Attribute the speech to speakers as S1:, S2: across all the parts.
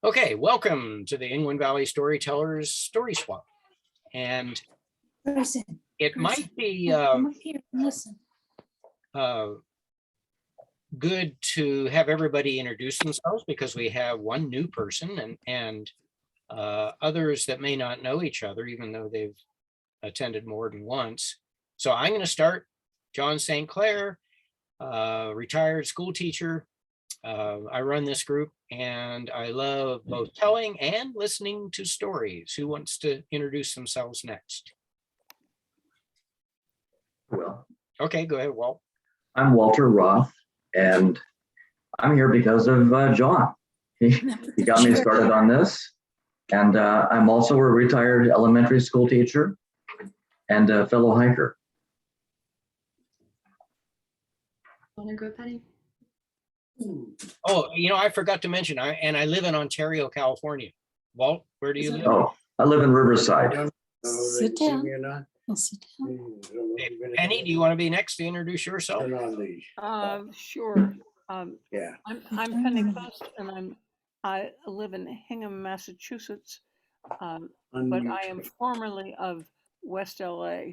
S1: Okay, welcome to the Inland Valley Storytellers Story Swap. And it might be good to have everybody introduce themselves because we have one new person and others that may not know each other, even though they've attended more than once. So I'm going to start. John Sinclair, retired school teacher. I run this group and I love both telling and listening to stories. Who wants to introduce themselves next?
S2: Well,
S1: okay, go ahead, Walt.
S2: I'm Walter Roth, and I'm here because of John. He got me started on this, and I'm also a retired elementary school teacher and a fellow hiker.
S3: Want to go, Patty?
S1: Oh, I forgot to mention, I live in Ontario, California. Walt, where do you live?
S2: Oh, I live in Riverside.
S4: Sit down.
S3: Sit down.
S1: Penny, do you want to be next to introduce yourself?
S5: Sure.
S4: Yeah.
S5: I'm Penny Coast, and I live in Hingham, Massachusetts, but I am formerly of West LA.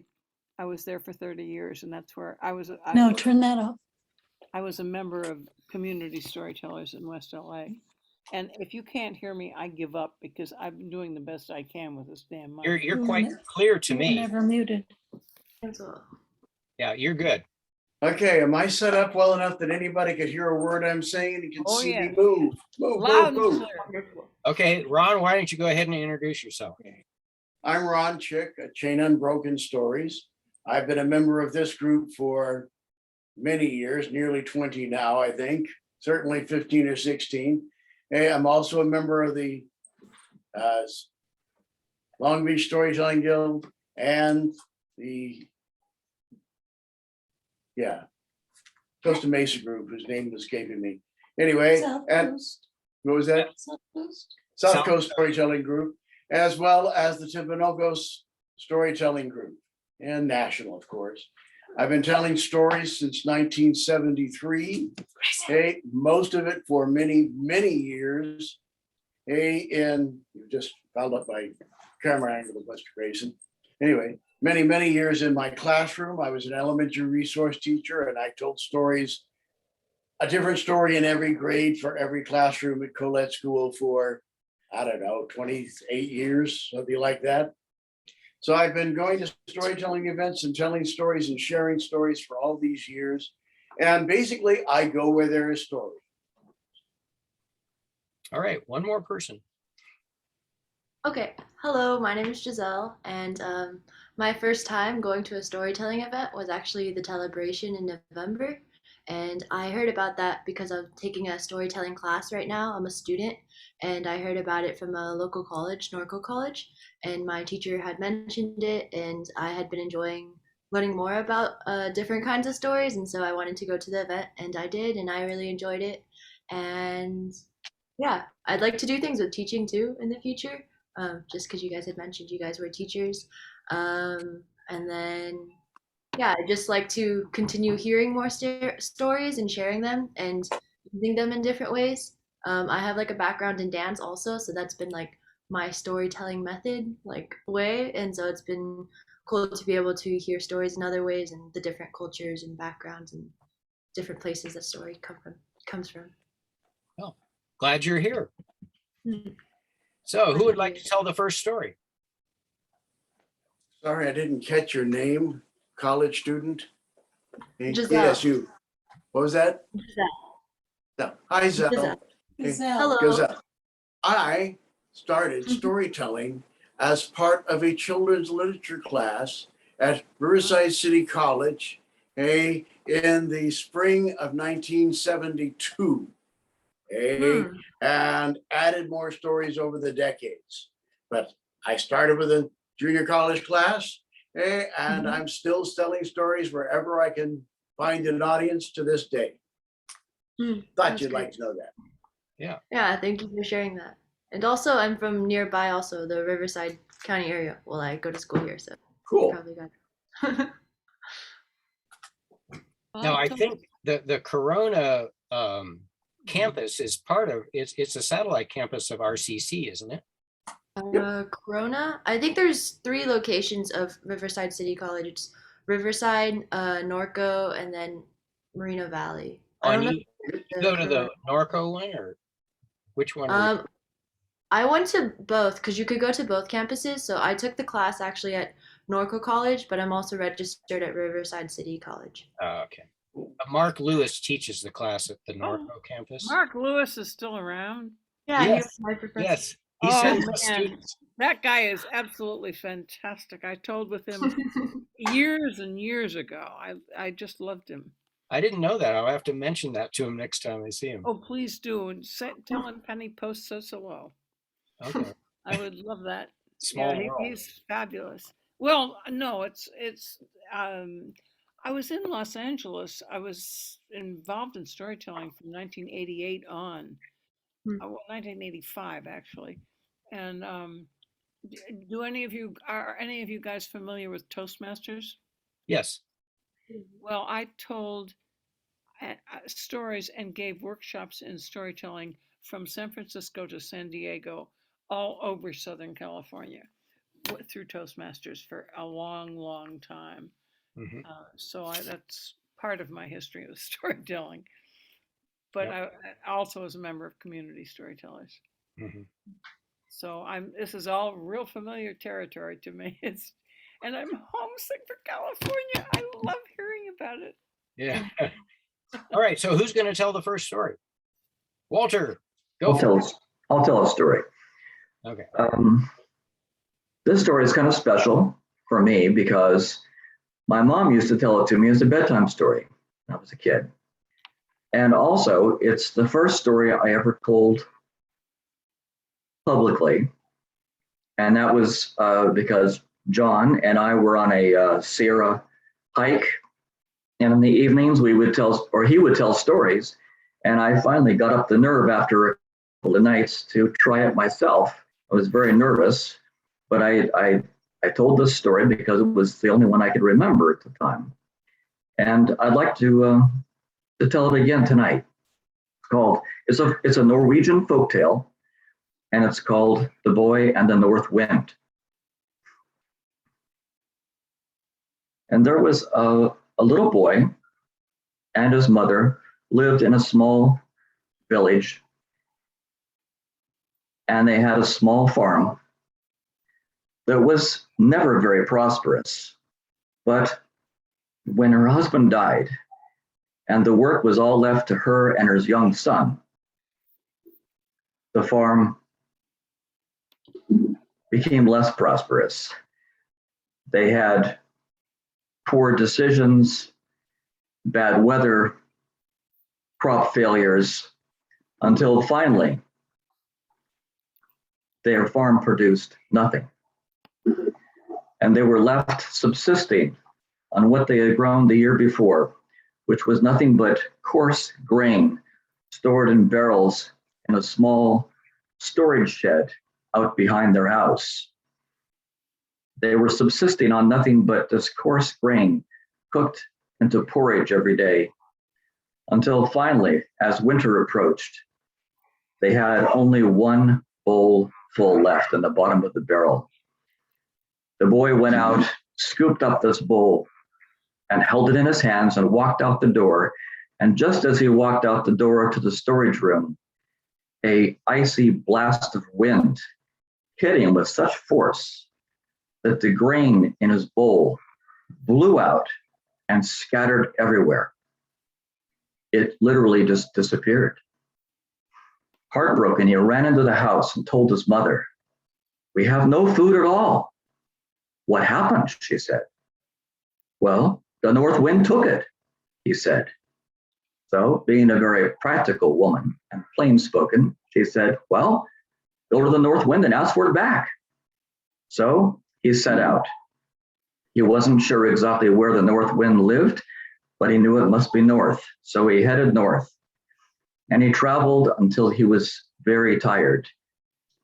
S5: I was there for 30 years, and that's where I was.
S3: No, turn that off.
S5: I was a member of Community Storytellers in West LA. And if you can't hear me, I give up because I've been doing the best I can with this damn mic.
S1: You're quite clear to
S3: You're
S1: me.
S3: never muted.
S1: Yeah, you're good.
S4: Okay, am I set up well enough that anybody could hear a word I'm saying and can
S5: Oh,
S4: see
S5: yeah.
S4: me move? Move,
S5: Loud
S4: move,
S5: and
S4: move.
S5: clear.
S1: Okay, Ron, why don't you go ahead and introduce yourself?
S4: I'm Ron Chick, a Chain Unbroken Stories. I've been a member of this group for many years, nearly 20 now, I think, certainly 15 or 16. Hey, I'm also a member of the Long Beach Storytelling Guild and the Costa Mesa group, whose name is escaping me. Anyway, and what was that? South Coast Storytelling Group, as well as the Timpanogos Storytelling Group, and national, of course. I've been telling stories since 1973. Hey, most of it for many, many years. Hey, you just found up my camera angle with Mr. Grayson. Anyway, many, many years in my classroom. I was an elementary resource teacher, and I told stories, a different story in every grade for every classroom at Colette School for, I don't know, 28 years, something like that. So I've been going to storytelling events and telling stories and sharing stories for all these years. And basically, I go where there is story.
S1: All right, one more person.
S3: Okay, hello, my name is Giselle, and my first time going to a storytelling event was actually the Telebration in November. And I heard about that because I'm taking a storytelling class right now. I'm a student, and I heard about it from a local college, Norco College, and my teacher had mentioned it, and I had been enjoying learning more about different kinds of stories, and so I wanted to go to the event, and I did, and I really enjoyed it. And yeah, I'd like to do things with teaching too in the future, just because you guys had mentioned you guys were teachers. And then yeah, I just like to continue hearing more stories and sharing them and using them in different ways. I have like a background in dance also, so that's been like my storytelling method, like way. And so it's been cool to be able to hear stories in other ways and the different cultures and backgrounds and different places that story comes from.
S1: Oh, glad you're here.
S3: Mhm.
S1: So who would like to tell the first story?
S4: Sorry, I didn't catch your name, college student.
S3: Giselle.
S4: Yes, you. What was that?
S3: Giselle.
S4: No. Hi, Zell.
S3: Giselle.
S4: Hey,
S3: Hello.
S4: Giselle. I started storytelling as part of a children's literature class at Riverside City College, in the spring of 1972. And added more stories over the decades. But I started with a junior college class, and I'm still telling stories wherever I can find an audience to this day. Thought you'd like to know that.
S3: Yeah, thank you for sharing that. And also, I'm from nearby, also the Riverside County area. Well, I go to school here, so
S4: Cool.
S3: probably got it.
S1: Now, I think the corona campus is part of, it's a satellite campus of RCC, isn't it?
S3: Corona. I think there's 3 locations of Riverside City College. It's Riverside, Norco, and then Moreno Valley. I don't
S1: And
S3: know.
S1: you
S3: the
S1: go to the
S3: Corona.
S1: Norco one, or which one? Are you?
S3: Um, I went to both because you could go to both campuses. So I took the class actually at Norco College, but I'm also registered at Riverside City College.
S1: Okay. Mark Lewis teaches the class at the
S5: Oh,
S1: Norco campus.
S5: Mark Lewis is still around.
S3: Yeah, he was
S1: Yes,
S3: my professor.
S1: yes. He
S5: Oh,
S1: sends the
S5: man.
S1: students.
S5: That guy is absolutely fantastic. I told with him years and years ago. I just loved him.
S1: I didn't know that. I'll have to mention that to him next time I see him.
S5: Oh, please do. And tell him Penny Post says hello.
S1: Okay.
S5: I would love that.
S1: Small
S5: Yeah,
S1: world.
S5: he's fabulous. Well, no, I was in Los Angeles. I was involved in storytelling from 1988 on. Well, 1985 actually. And are any of you guys familiar with Toastmasters?
S1: Yes.
S5: Well, I told stories and gave workshops in storytelling from San Francisco to San Diego, all over Southern California, through Toastmasters for a long, long time.
S1: Mhm.
S5: So that's part of my history of storytelling. But
S1: Yep.
S5: I also was a member of Community Storytellers.
S1: Mhm.
S5: So this is all real familiar territory to me. And I'm homesick for California. I love hearing about it.
S1: Yeah. All right. So who's going to tell the first story? Walter, go
S2: I'll
S1: for it.
S2: I'll tell a story.
S1: Okay.
S2: This story is kind of special for me because my mom used to tell it to me as a bedtime story when I was a kid. And also, it's the first story I ever told publicly. And that was because John and I were on a Sierra hike. And in the evenings, he would tell stories. And I finally got up the nerve after a couple of nights to try it myself. I was very nervous, but I told this story because it was the only one I could remember at the time. And I'd like to tell it again tonight. It's a Norwegian folktale, and it's called The Boy and the North Wind. And there was a little boy and his mother lived in a small village, and they had a small farm that was never very prosperous. But when her husband died and the work was all left to her and her young son, the farm became less prosperous. They had poor decisions, bad weather, crop failures, until finally their farm produced nothing. And they were left subsisting on what they had grown the year before, which was nothing but coarse grain stored in barrels in a small storage shed out behind their house. They were subsisting on nothing but this coarse grain cooked into porridge every day, until finally, as winter approached, they had only one bowl full left in the bottom of the barrel. The boy went out, scooped up this bowl, and held it in his hands and walked out the door. And just as he walked out the door to the storage room, an icy blast of wind hit him with such force that the grain in his bowl blew out and scattered everywhere. It literally just disappeared. Heartbroken, he ran into the house and told his mother, "We have no food at all." "What happened?" she said. "Well, the north wind took it," he said. So, being a very practical woman and plain spoken, she said, "Well, go to the north wind and ask for it back." So he set out. He wasn't sure exactly where the north wind lived, but he knew it must be north. So he headed north. And he traveled until he was very tired.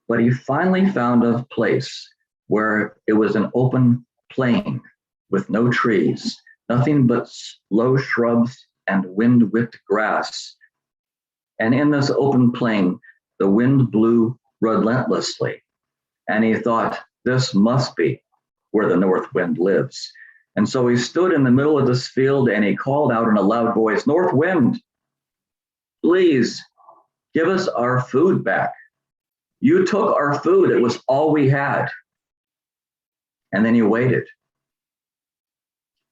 S2: But he finally found a place where it was an open plain with no trees, nothing but low shrubs and wind-whipped grass. And in this open plain, the wind blew relentlessly. And he thought, this must be where the north wind lives. And so he stood in the middle of this field and he called out in a loud voice, North wind, please give us our food back. You took our food. It was all we had. And then he waited.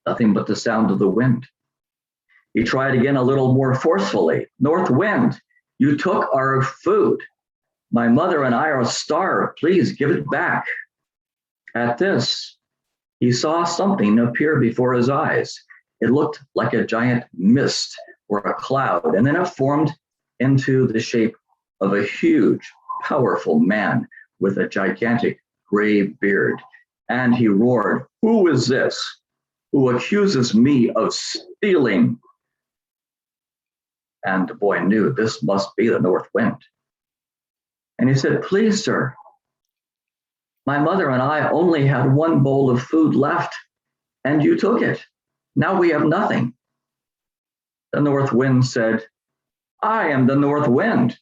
S2: Nothing but the sound of the wind. He tried again a little more forcefully. North wind, you took our food. My mother and I are starved. Please give it back. At this, he saw something appear before his eyes. It looked like a giant mist or a cloud, and then it formed into the shape of a huge, powerful man with a gigantic gray beard. And he roared, who is this who accuses me of stealing? And the boy knew this must be the north wind. And he said, please, sir, my mother and I only had one bowl of food left, and you took it. Now we have nothing. The north wind said, I am the north wind.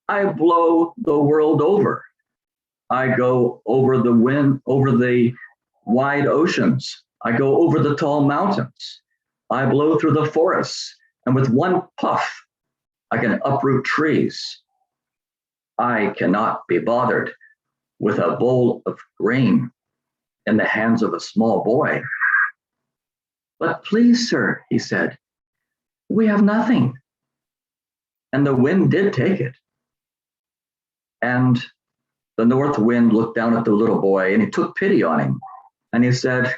S2: I blow the world over. I go over the wind, over the wide oceans. I go over the tall mountains. I blow through the forests, and with one puff, I can uproot trees. I cannot be bothered with a bowl of grain in the hands of a small boy. But please, sir, he said, we have nothing. And the wind did take it. And the north wind looked down at the little boy and he took pity on him. And he said,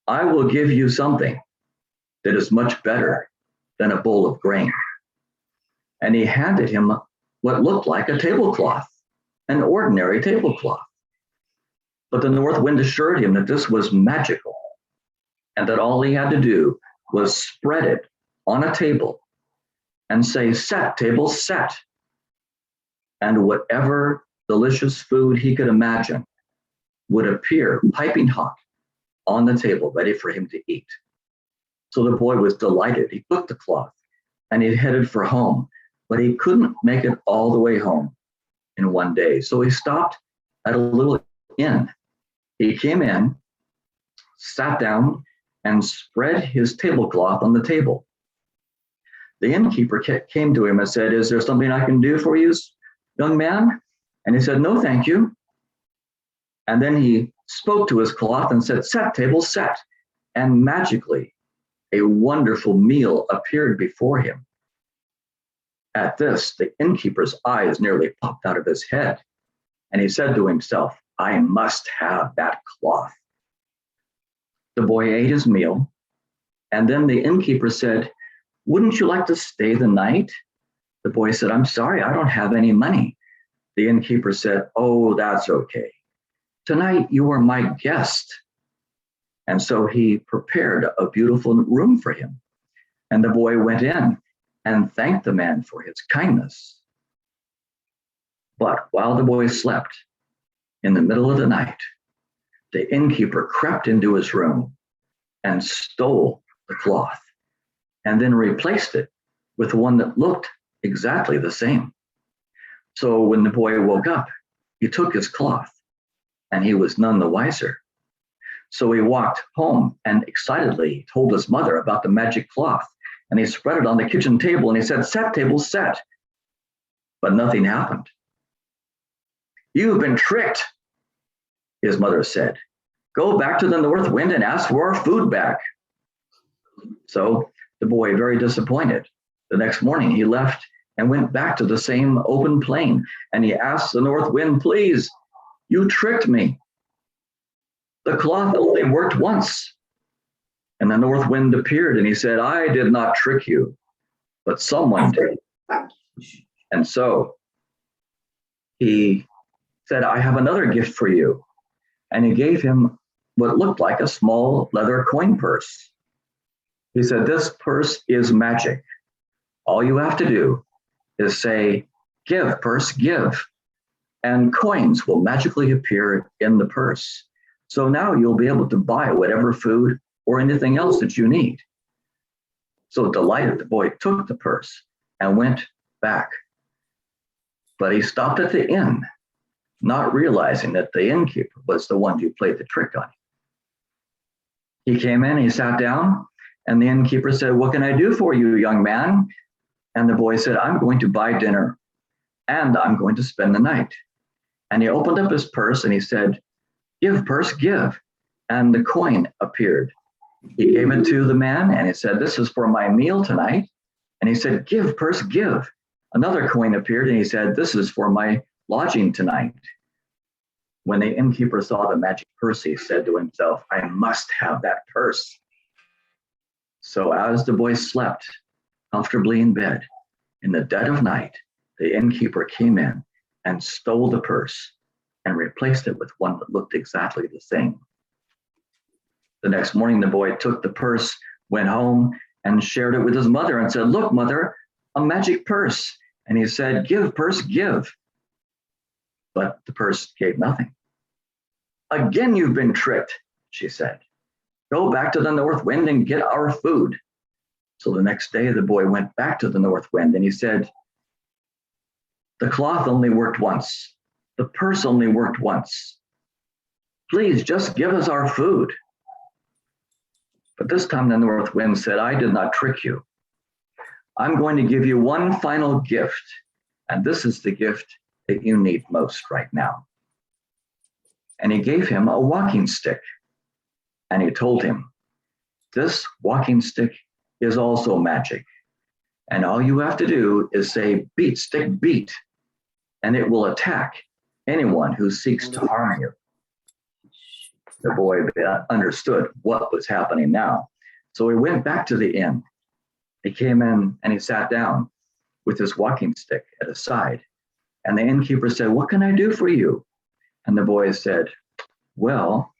S2: I will give you something that is much better than a bowl of grain. And he handed him what looked like a tablecloth, an ordinary tablecloth. But the north wind assured him that this was magical and that all he had to do was spread it on a table and say, set, table, set. And whatever delicious food he could imagine would appear piping hot on the table, ready for him to eat. So the boy was delighted. He took the cloth and he headed for home, but he couldn't make it all the way home in one day. So he stopped at a little inn. He came in, sat down, and spread his tablecloth on the table. The innkeeper came to him and said, is there something I can do for you, young man? And he said, no, thank you. And then he spoke to his cloth and said, set, table, set. And magically, a wonderful meal appeared before him. At this, the innkeeper's eyes nearly popped out of his head. And he said to himself, I must have that cloth. The boy ate his meal. And then the innkeeper said, wouldn't you like to stay the night? The boy said, I'm sorry, I don't have any money. The innkeeper said, oh, that's okay. Tonight you are my guest. And so he prepared a beautiful room for him. And the boy went in and thanked the man for his kindness. But while the boy slept, in the middle of the night, the innkeeper crept into his room and stole the cloth and then replaced it with one that looked exactly the same. So when the boy woke up, he took his cloth and he was none the wiser. So he walked home and excitedly told his mother about the magic cloth, and he spread it on the kitchen table and he said, set, table, set. But nothing happened. You've been tricked, his mother said. Go back to the north wind and ask for our food back. So the boy, very disappointed, the next morning he left and went back to the same open plain, and he asked the north wind, please, you tricked me. The cloth only worked once. And the north wind appeared and he said, I did not trick you, but someone did. And so he said, I have another gift for you. And he gave him what looked like a small leather coin purse. He said, this purse is magic. All you have to do is say, give, purse, give. And coins will magically appear in the purse. So now you'll be able to buy whatever food or anything else that you need. So delighted, the boy took the purse and went back. But he stopped at the inn, not realizing that the innkeeper was the one who played the trick on him. He came in, he sat down, and the innkeeper said, "What can I do for you, young man?" And the boy said, "I'm going to buy dinner, and I'm going to spend the night." And he opened up his purse and he said, "Give, purse, give." And the coin appeared. He gave it to the man and he said, "This is for my meal tonight." And he said, "Give, purse, give." Another coin appeared and he said, "This is for my lodging tonight." When the innkeeper saw the magic purse, he said to himself, "I must have that purse." So as the boy slept comfortably in bed, in the dead of night, the innkeeper came in and stole the purse and replaced it with one that looked exactly the same. The next morning, the boy took the purse, went home, and shared it with his mother and said, "Look, mother, a magic purse." And he said, "Give, purse, give." But the purse gave nothing. "Again, you've been tricked," she said. "Go back to the north wind and get our food." So the next day, the boy went back to the north wind and he said, "The cloth only worked once. The purse only worked once. Please just give us our food." But this time the north wind said, "I did not trick you. I'm going to give you one final gift, and this is the gift that you need most right now." And he gave him a walking stick. And he told him, "This walking stick is also magic. And all you have to do is say, 'Beat, stick, beat,' and it will attack anyone who seeks to harm you." The boy understood what was happening now. So he went back to the inn. He came in and he sat down with his walking stick at his side. And the innkeeper said, "What can I do for you?" And the boy said, "Well,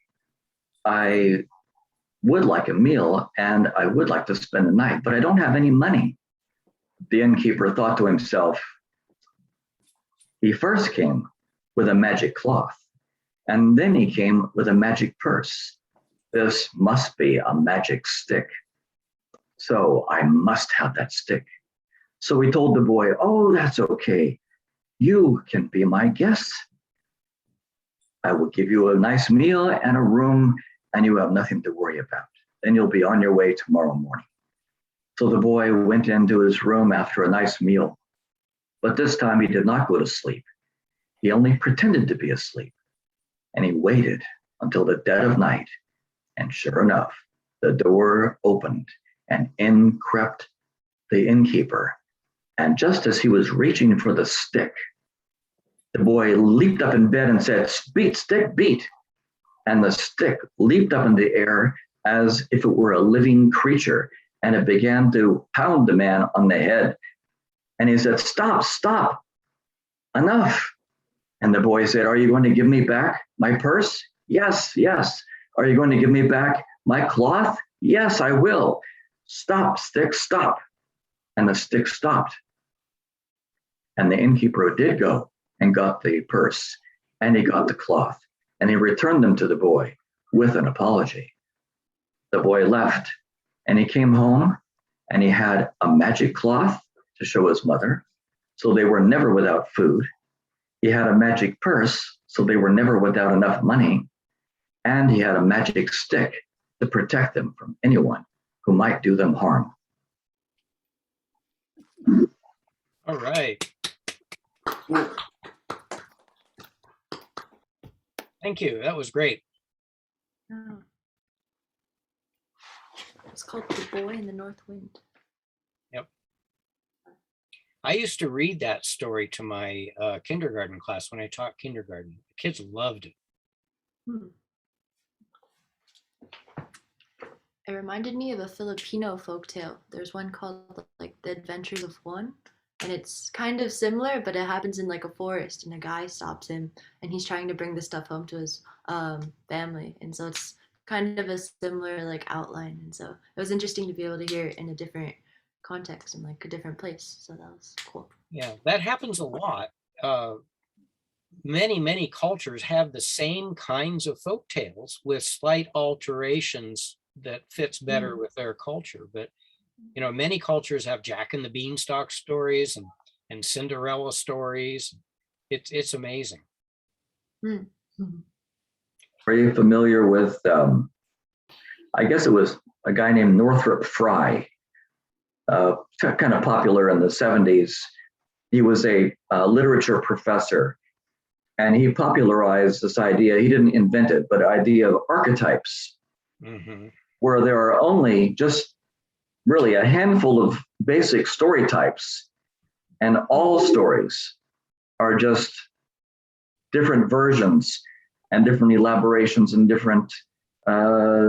S2: I would like a meal and I would like to spend the night, but I don't have any money." The innkeeper thought to himself, he first came with a magic cloth, and then he came with a magic purse. This must be a magic stick. So I must have that stick. So he told the boy, "Oh, that's okay. You can be my guest. I will give you a nice meal and a room, and you have nothing to worry about. Then you'll be on your way tomorrow morning." So the boy went into his room after a nice meal. But this time he did not go to sleep. He only pretended to be asleep. And he waited until the dead of night. And sure enough, the door opened and in crept the innkeeper. And just as he was reaching for the stick, the boy leaped up in bed and said, "Beat, stick, beat." And the stick leaped up in the air as if it were a living creature. And it began to pound the man on the head. And he said, "Stop, stop, enough." And the boy said, "Are you going to give me back my purse?" "Yes, yes." "Are you going to give me back my cloth?" "Yes, I will." "Stop, stick, stop." And the stick stopped. And the innkeeper did go and got the purse, and he got the cloth, and he returned them to the boy with an apology. The boy left, and he came home, and he had a magic cloth to show his mother, so they were never without food. He had a magic purse, so they were never without enough money. And he had a magic stick to protect them from anyone who might do them harm.
S1: All right. Thank you. That was great.
S3: Oh. It's called The Boy in the North Wind.
S1: I used to read that story to my kindergarten class when I taught kindergarten. The kids loved it.
S3: It reminded me of a Filipino folktale. There's one called like The Adventures of One, and it's kind of similar, but it happens in like a forest, and a guy stops him, and he's trying to bring the stuff home to his family, and so it's kind of a similar like outline, and so it was interesting to be able to hear it in a different context and like a different place. So that was cool.
S1: Yeah, that happens a lot. Many cultures have the same kinds of folk tales with slight alterations that fits better with their culture. But You know, many cultures have Jack and the Beanstalk stories and Cinderella stories. It's amazing.
S3: Mm.
S2: Are you familiar with, I guess it was a guy named Northrop Frye, kind of popular in the 70s. He was a literature professor, and he popularized this idea. He didn't invent it, but idea of archetypes, where there are only just really a handful of basic story types, and all stories are just different versions and different elaborations and different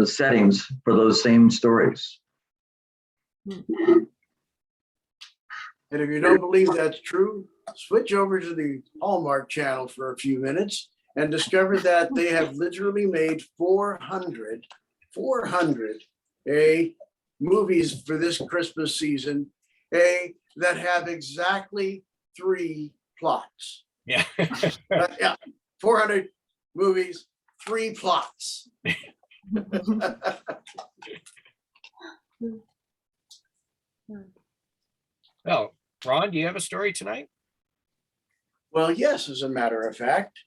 S2: settings for those same stories.
S4: And if you don't believe that's true, switch over to the Hallmark channel for a few minutes and discover that they have literally made 400 movies for this Christmas season that have exactly 3 plots.
S1: Yeah.
S4: Yeah, 400 movies, 3 plots.
S1: Well, Ron, do you have a story tonight?
S4: Well, yes, as a matter of fact.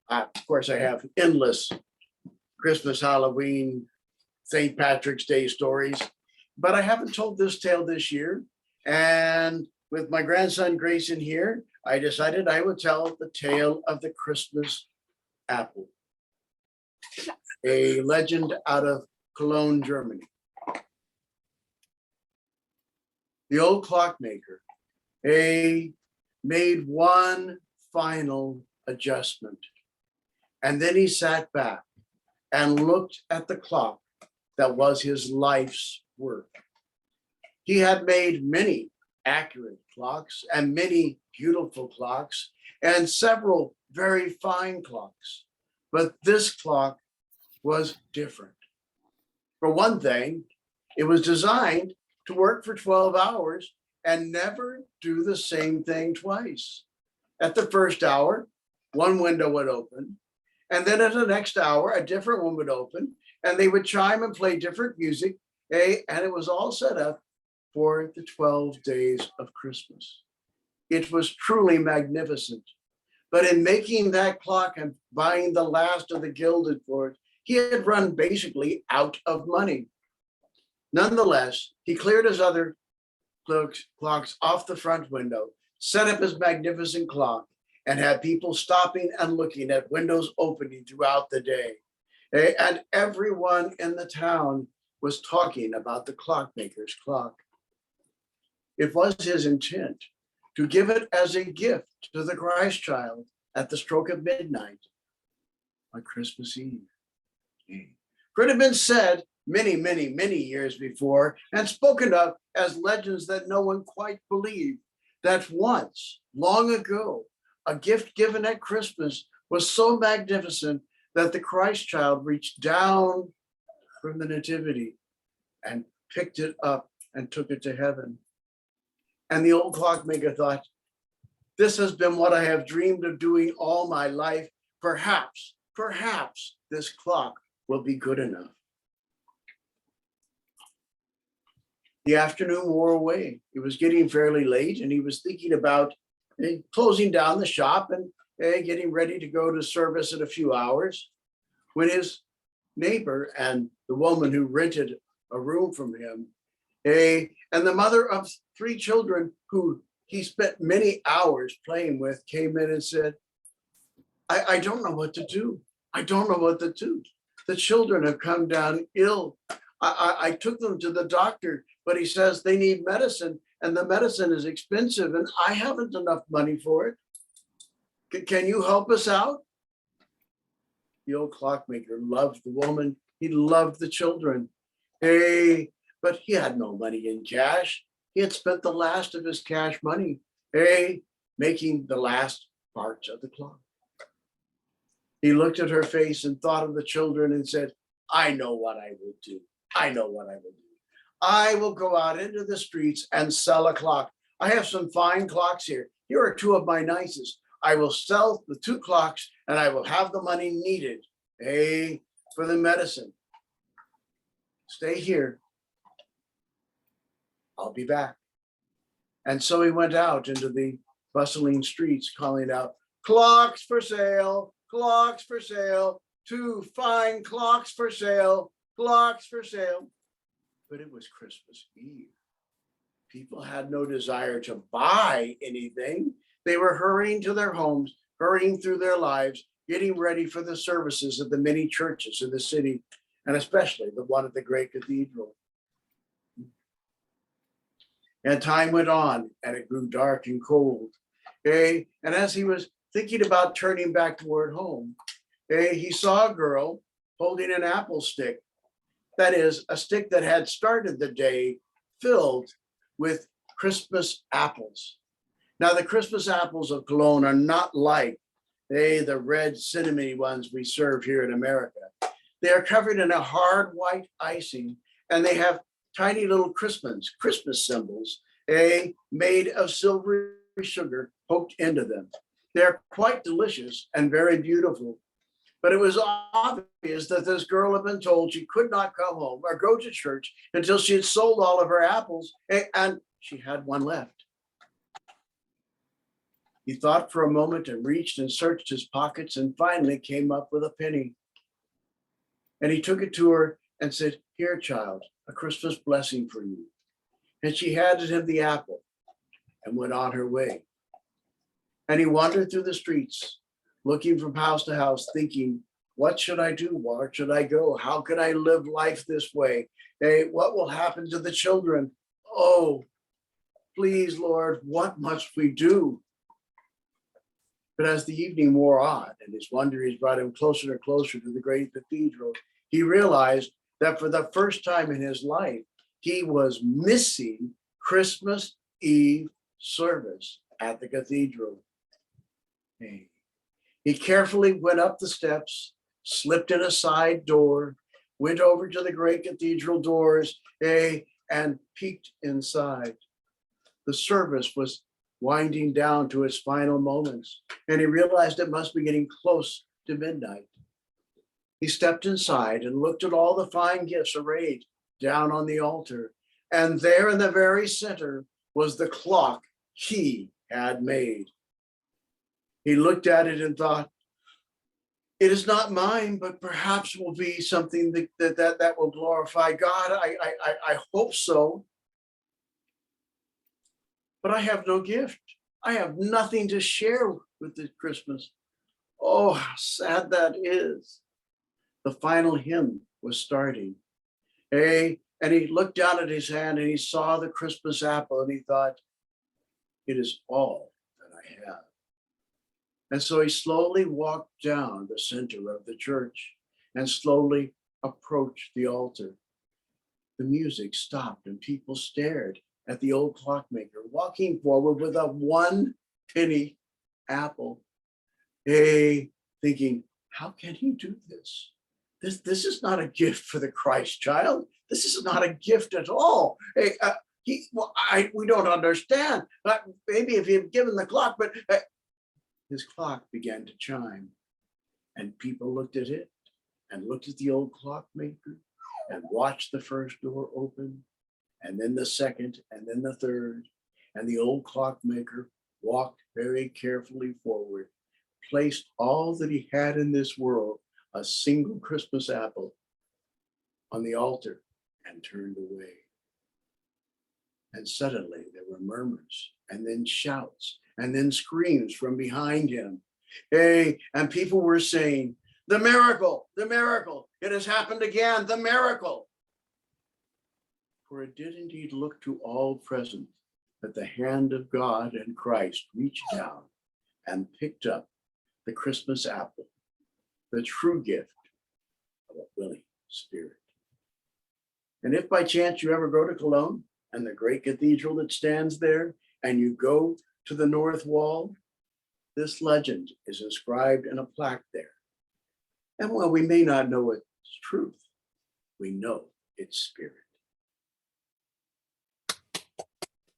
S4: Of course, I have endless Christmas, Halloween, St. Patrick's Day stories, but I haven't told this tale this year. And with my grandson Grayson here, I decided I would tell the tale of the Christmas apple, a legend out of Cologne, Germany. The old clockmaker made one final adjustment, and then he sat back and looked at the clock that was his life's work. He had made many accurate clocks and many beautiful clocks and several very fine clocks, but this clock was different. For one thing, it was designed to work for 12 hours and never do the same thing twice. At the first hour, one window would open, and then at the next hour, a different one would open, and they would chime and play different music, and it was all set up for the 12 days of Christmas. It was truly magnificent. But in making that clock and buying the last of the gilded for it, he had run basically out of money. Nonetheless, he cleared his other clocks off the front window, set up his magnificent clock, and had people stopping and looking at windows opening throughout the day. And everyone in the town was talking about the clockmaker's clock. It was his intent to give it as a gift to the Christ child at the stroke of midnight on Christmas Eve. Could have been said many, many, many years before and spoken of as legends that no one quite believed, that once, long ago, a gift given at Christmas was so magnificent that the Christ child reached down from the nativity and picked it up and took it to heaven. And the old clockmaker thought, this has been what I have dreamed of doing all my life. Perhaps this clock will be good enough. The afternoon wore away. It was getting fairly late, and he was thinking about closing down the shop and getting ready to go to service in a few hours, when his neighbor and the woman who rented a room from him, and the mother of 3 children who he spent many hours playing with, came in and said, I don't know what to do. I don't know what to do. The children have come down ill. I took them to the doctor, but he says they need medicine, and the medicine is expensive, and I haven't enough money for it. Can you help us out? The old clockmaker loved the woman. He loved the children. But he had no money in cash. He had spent the last of his cash money, making the last parts of the clock. He looked at her face and thought of the children and said, I know what I will do. I know what I will do. I will go out into the streets and sell a clock. I have some fine clocks here. Here are 2 of my nicest. I will sell the 2 clocks and I will have the money needed, for the medicine. Stay here I'll be back. And so he went out into the bustling streets calling out, clocks for sale, clocks for sale, 2 fine clocks for sale, clocks for sale. But it was Christmas Eve. People had no desire to buy anything. They were hurrying to their homes, hurrying through their lives, getting ready for the services of the many churches in the city, and especially the one at the great cathedral. And time went on, and it grew dark and cold. And as he was thinking about turning back toward home, he saw a girl holding an apple stick. That is, a stick that had started the day filled with Christmas apples. Now, the Christmas apples of Cologne are not like the red cinnamony ones we serve here in America. They are covered in a hard white icing, and they have tiny little Christmas symbols, made of silvery sugar poked into them. They're quite delicious and very beautiful. But it was obvious that this girl had been told she could not come home or go to church until she had sold all of her apples, and she had one left. He thought for a moment and reached and searched his pockets and finally came up with a penny. And he took it to her and said, "Here, child, a Christmas blessing for you." And she handed him the apple and went on her way. And he wandered through the streets, looking from house to house, thinking, what should I do? Where should I go? How can I live life this way? What will happen to the children? Oh, please, Lord, what must we do? But as the evening wore on and his wanderings brought him closer and closer to the great cathedral, he realized that for the first time in his life, he was missing Christmas Eve service at the cathedral. He carefully went up the steps, slipped in a side door, went over to the great cathedral doors, and peeked inside. The service was winding down to its final moments, and he realized it must be getting close to midnight. He stepped inside and looked at all the fine gifts arrayed down on the altar, and there in the very center was the clock he had made. He looked at it and thought, it is not mine, but perhaps will be something that will glorify God. I hope so. But I have no gift. I have nothing to share with this Christmas. Oh, how sad that is. The final hymn was starting. And he looked down at his hand and he saw the Christmas apple and he thought, it is all that I have. And so he slowly walked down the center of the church and slowly approached the altar. The music stopped and people stared at the old clockmaker walking forward with a 1 penny apple. Thinking, how can he do this? This is not a gift for the Christ child. This is not a gift at all. We don't understand. Maybe if he had given the clock, but his clock began to chime, and people looked at it and looked at the old clockmaker and watched the first door open, and then the second, and then the third, and the old clockmaker walked very carefully forward, placed all that he had in this world, a single Christmas apple, on the altar and turned away. And suddenly there were murmurs and then shouts and then screams from behind him. And people were saying, the miracle, it has happened again, the miracle. For it did indeed look to all present that the hand of God and Christ reached down and picked up the Christmas apple, the true gift of a willing spirit. And if by chance you ever go to Cologne and the great cathedral that stands there, and you go to the north wall, this legend is inscribed in a plaque there. And while we may not know its truth, we know its spirit.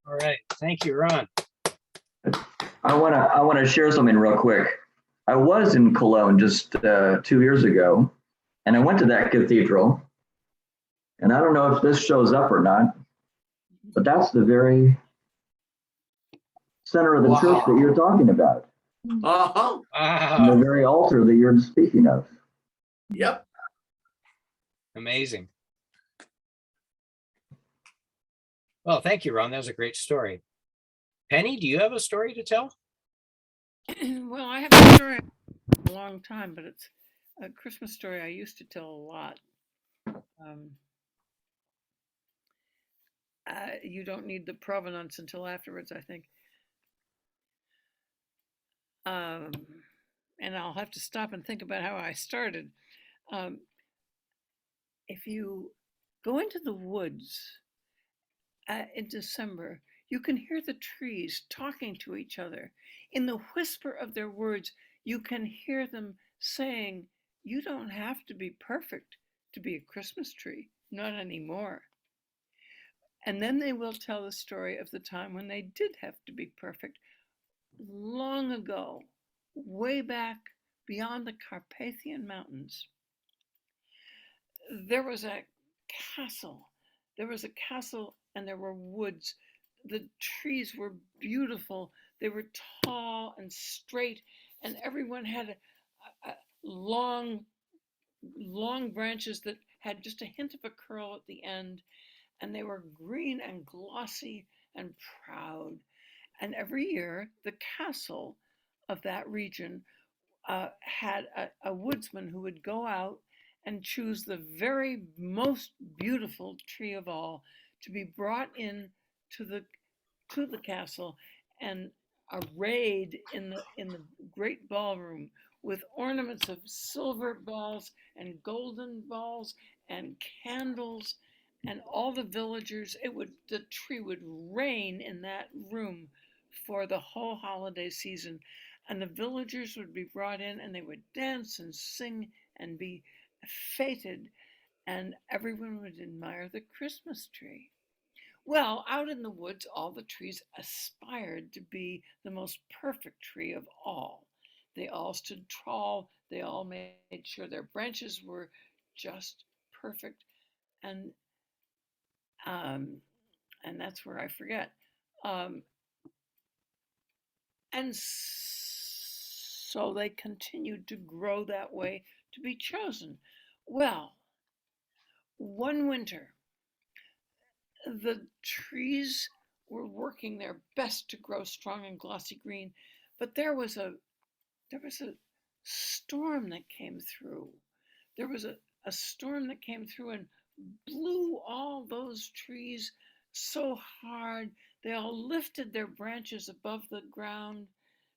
S1: All right, thank you, Ron.
S2: I want to share something real quick. I was in Cologne just 2 years ago, and I went to that cathedral. And I don't know if this shows up or not, But that's the very center of the church that you're talking about,
S4: Uh-huh.
S2: and the
S1: Wow,
S2: very altar that you're speaking of.
S4: Yep.
S1: amazing. Well, thank you, Ron. That was a great story. Penny, do you have a story to tell?
S5: Well, I have a story a long time, but it's a Christmas story I used to tell a lot. Um, you don't need the provenance until afterwards, I think. Um, and I'll have to stop and think about how I started. Um, if you go into the woods in December, you can hear the trees talking to each other. In the whisper of their words, you can hear them saying, "You don't have to be perfect to be a Christmas tree, not anymore." And then they will tell the story of the time when they did have to be perfect, long ago, way back beyond the Carpathian Mountains. There was a castle. There was a castle and there were woods. The trees were beautiful. They were tall and straight, and everyone had a long, long branches that had just a hint of a curl at the end, and they were green and glossy and proud. And every year, the castle of that region had a woodsman who would go out and choose the very most beautiful tree of all to be brought in to the castle and arrayed in the great ballroom with ornaments of silver balls and golden balls and candles, and all the villagers, the tree would reign in that room for the whole holiday season, and the villagers would be brought in and they would dance and sing and be feted, and everyone would admire the Christmas tree. Well, out in the woods, all the trees aspired to be the most perfect tree of all. They all stood tall, they all made sure their branches were just perfect, and um, and that's where I forget. Um, and so they continued to grow that way to be chosen. Well, one winter, the trees were working their best to grow strong and glossy green, but there was a storm that came through. There was a storm that came through and blew all those trees so hard they all lifted their branches above the ground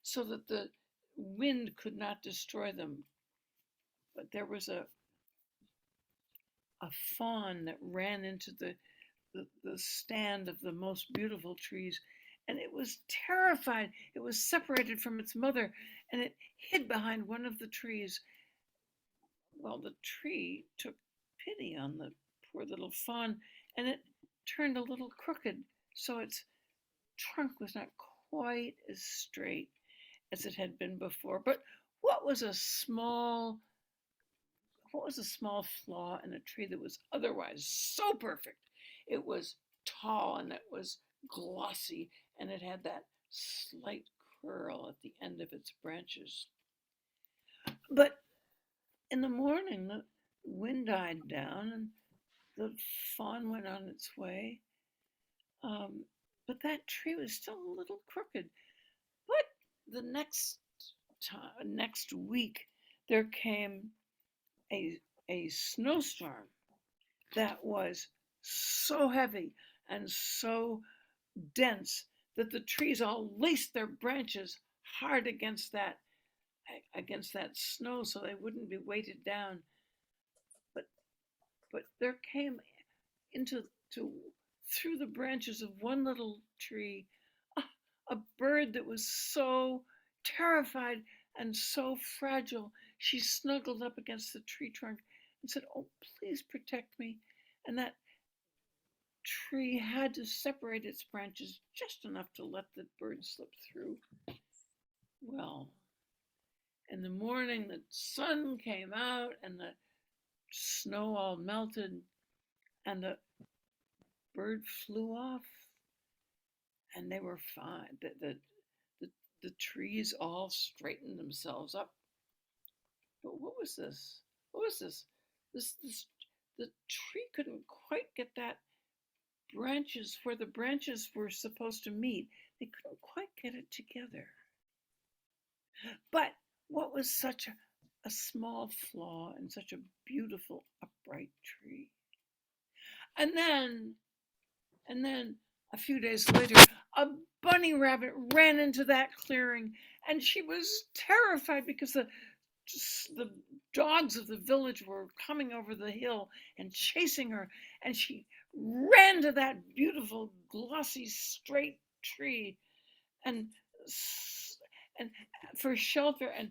S5: so that the wind could not destroy them. But there was a fawn that ran into the stand of the most beautiful trees, and it was terrified. It was separated from its mother, and it hid behind one of the trees. Well, the tree took pity on the poor little fawn, and it turned a little crooked, so its trunk was not quite as straight as it had been before. But what was a small what was a small flaw in a tree that was otherwise so perfect? It was tall and it was glossy, and it had that slight curl at the end of its branches. But in the morning, the wind died down and the fawn went on its way. Um, but that tree was still a little crooked. But the next week, there came a a snowstorm that was so heavy and so dense that the trees all laced their branches hard against that snow so they wouldn't be weighted down. But there came into to through the branches of one little tree a bird that was so terrified and so fragile. She snuggled up against the tree trunk and said, "Oh, please protect me." And that tree had to separate its branches just enough to let the bird slip through. Well, in the morning, the sun came out and the snow all melted, and the bird flew off and they were fine. The trees all straightened themselves up. But what was this? What was this? The tree couldn't quite get that branches where the branches were supposed to meet. They couldn't quite get it together. But what was such a small flaw in such a beautiful upright tree? And then a few days later, a bunny rabbit ran into that clearing, and she was terrified because the dogs of the village were coming over the hill and chasing her, and she ran to that beautiful glossy straight tree and and for shelter. And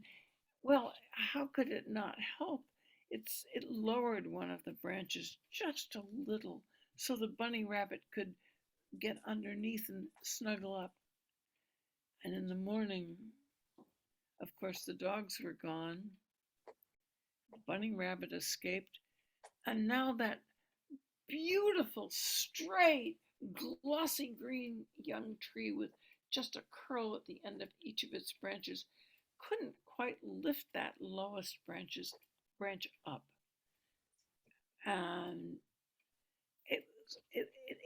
S5: well, how could it not help? It lowered one of the branches just a little so the bunny rabbit could get underneath and snuggle up. And in the morning, of course, the dogs were gone. The bunny rabbit escaped. And now that beautiful, straight, glossy green young tree with just a curl at the end of each of its branches couldn't quite lift that lowest branch up. And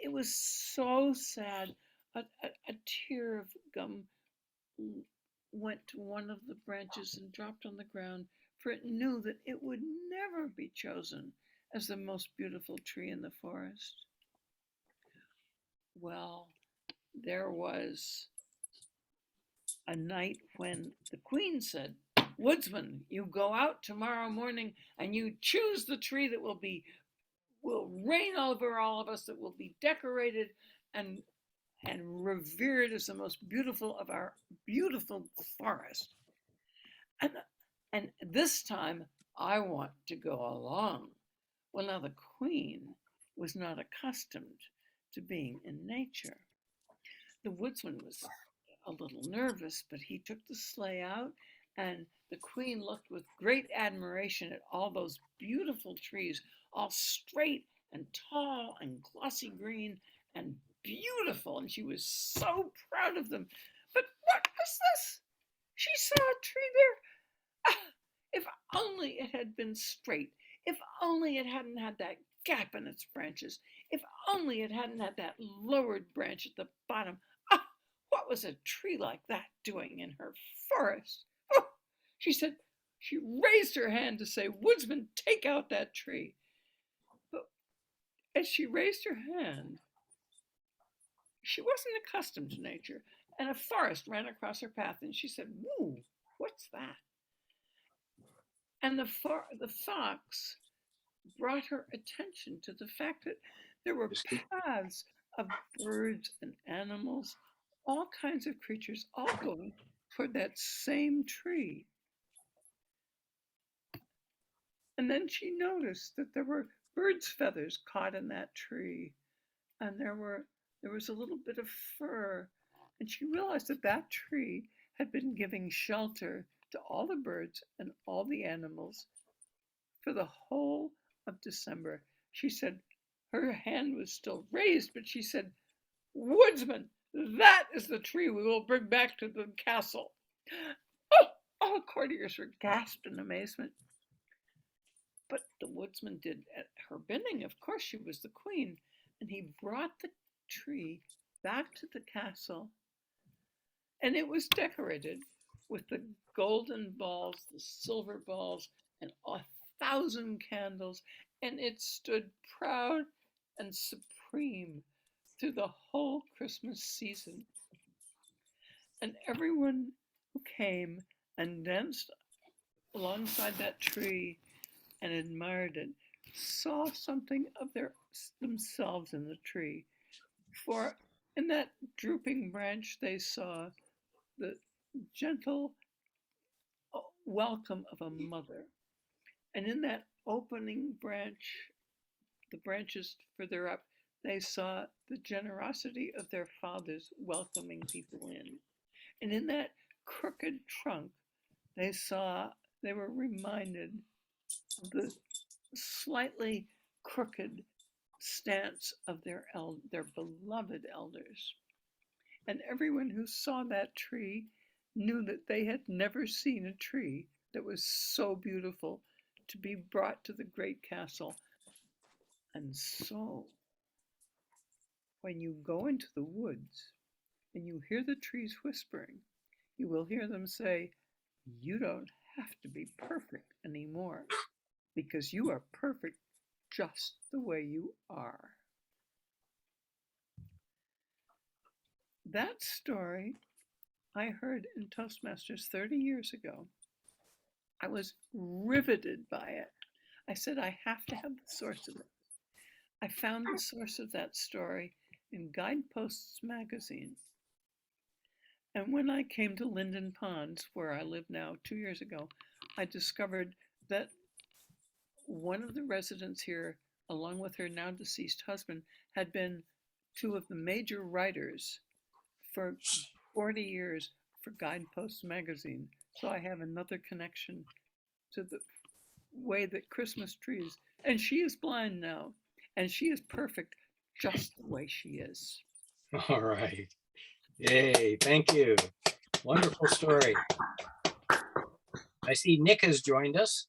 S5: it was so sad. A tear of gum went to one of the branches and dropped on the ground, for it knew that it would never be chosen as the most beautiful tree in the forest. Well, there was a night when the queen said, "Woodsman, you go out tomorrow morning and you choose the tree that will reign over all of us, that will be decorated and revered as the most beautiful of our beautiful forest. And this time I want to go along." Well, now the queen was not accustomed to being in nature. The woodsman was a little nervous, but he took the sleigh out, and the queen looked with great admiration at all those beautiful trees, all straight and tall and glossy green and beautiful, and she was so proud of them. But what was this? She saw a tree there. Ah, if only it had been straight. If only it hadn't had that gap in its branches. If only it hadn't had that lowered branch at the bottom. Ah, what was a tree like that doing in her forest? Oh, she said, she raised her hand to say, "Woodsman, take out that tree." But as she raised her hand, she wasn't accustomed to nature, and a forest ran across her path, and she said, "Woo, what's that?" And the fox brought her attention to the fact that there were paths of birds and animals, all kinds of creatures, all going toward that same tree. And then she noticed that there were birds' feathers caught in that tree, and there was a little bit of fur, and she realized that that tree had been giving shelter to all the birds and all the animals for the whole of December. She said, her hand was still raised, but she said, "Woodsman, that is the tree we will bring back to the castle." Oh, all courtiers were gasped in amazement. But the woodsman did her bidding. Of course, she was the queen. And he brought the tree back to the castle, and it was decorated with the golden balls, the silver balls, and 1,000 candles, and it stood proud and supreme through the whole Christmas season. And everyone who came and danced alongside that tree and admired it saw something of themselves in the tree. For in that drooping branch, they saw the gentle welcome of a mother. And in that opening branch, the branches further up, they saw the generosity of their fathers welcoming people in. And in that crooked trunk, they were reminded of the slightly crooked stance of their beloved elders. And everyone who saw that tree knew that they had never seen a tree that was so beautiful to be brought to the great castle. And so, when you go into the woods and you hear the trees whispering, you will hear them say, "You don't have to be perfect anymore because you are perfect just the way you are." That story I heard in Toastmasters 30 years ago. I was riveted by it. I said, I have to have the source of it. I found the source of that story in Guideposts magazine. And when I came to Linden Ponds, where I live now 2 years ago, I discovered that one of the residents here, along with her now deceased husband, had been two of the major writers for 40 years for Guideposts magazine. So I have another connection to the way that Christmas trees, and she is blind now, and she is perfect just the way she is.
S1: All right. Yay, thank you. Wonderful story. I see Nick has joined us.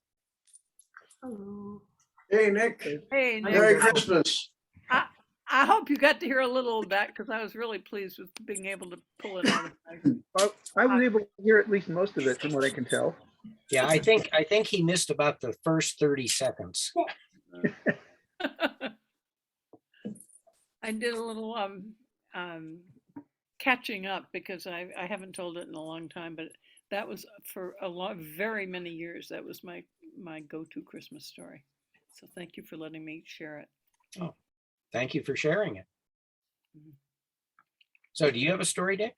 S3: Hello.
S4: Hey, Nick.
S5: Hey,
S4: Merry
S5: Nick,
S4: Christmas.
S5: I hope you got to hear a little of that because I was really pleased with being able to pull it out of my.
S6: Well, I was able to hear at least most of it from what I can tell.
S1: Yeah, I think he missed about the first 30 seconds.
S5: I did a little catching up because I haven't told it in a long time, but that was for very many years. That was my go-to Christmas story. So thank you for letting me share it.
S1: Oh, thank you for sharing it.
S5: Mhm.
S1: So do you have a story, Dick?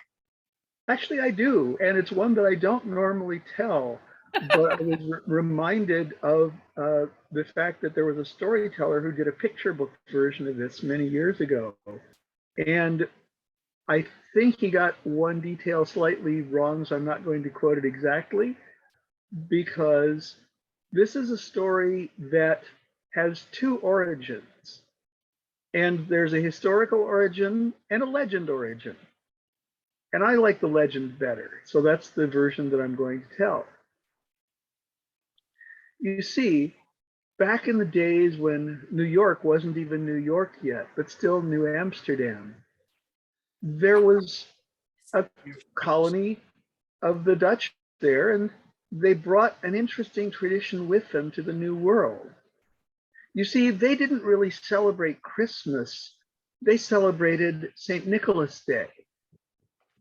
S6: Actually, I do, and it's one that I don't normally tell, but I was reminded of the fact that there was a storyteller who did a picture book version of this many years ago. And I think he got one detail slightly wrong, so I'm not going to quote it exactly, because this is a story that has two origins. And there's a historical origin and a legend origin. And I like the legend better. So that's the version that I'm going to tell. You see, back in the days when New York wasn't even New York yet, but still New Amsterdam, there was a colony of the Dutch there, and they brought an interesting tradition with them to the New World. You see, they didn't really celebrate Christmas. They celebrated St. Nicholas Day.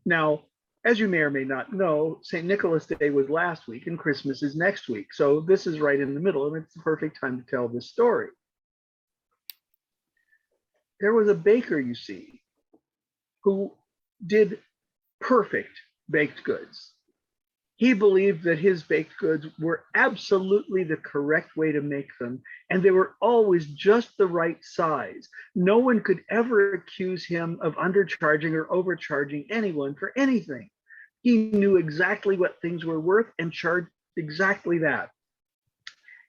S6: Now, as you may or may not know, St. Nicholas Day was last week and Christmas is next week. So this is right in the middle, and it's the perfect time to tell this story. There was a baker, you see, who did perfect baked goods. He believed that his baked goods were absolutely the correct way to make them, and they were always just the right size. No one could ever accuse him of undercharging or overcharging anyone for anything. He knew exactly what things were worth and charged exactly that.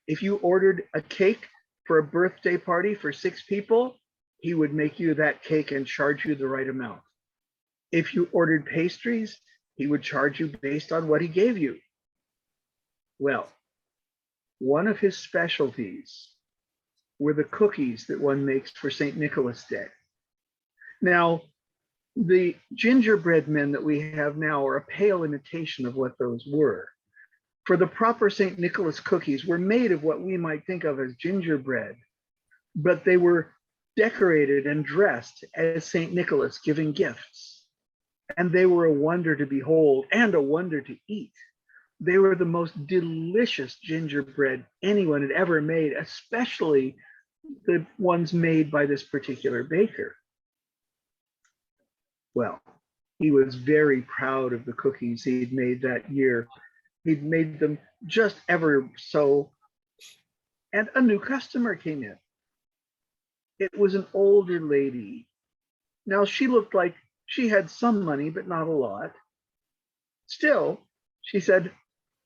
S6: If you ordered a cake for a birthday party for 6 people, he would make you that cake and charge you the right amount. If you ordered pastries, he would charge you based on what he gave you. Well, one of his specialties were the cookies that one makes for St. Nicholas Day. Now, the gingerbread men that we have now are a pale imitation of what those were. For the proper St. Nicholas cookies were made of what we might think of as gingerbread, but they were decorated and dressed as St. Nicholas giving gifts. And they were a wonder to behold and a wonder to eat. They were the most delicious gingerbread anyone had ever made, especially the ones made by this particular baker. Well, he was very proud of the cookies he'd made that year. He'd made them just ever so. And a new customer came in. It was an older lady. Now, she looked like she had some money, but not a lot. Still, she said,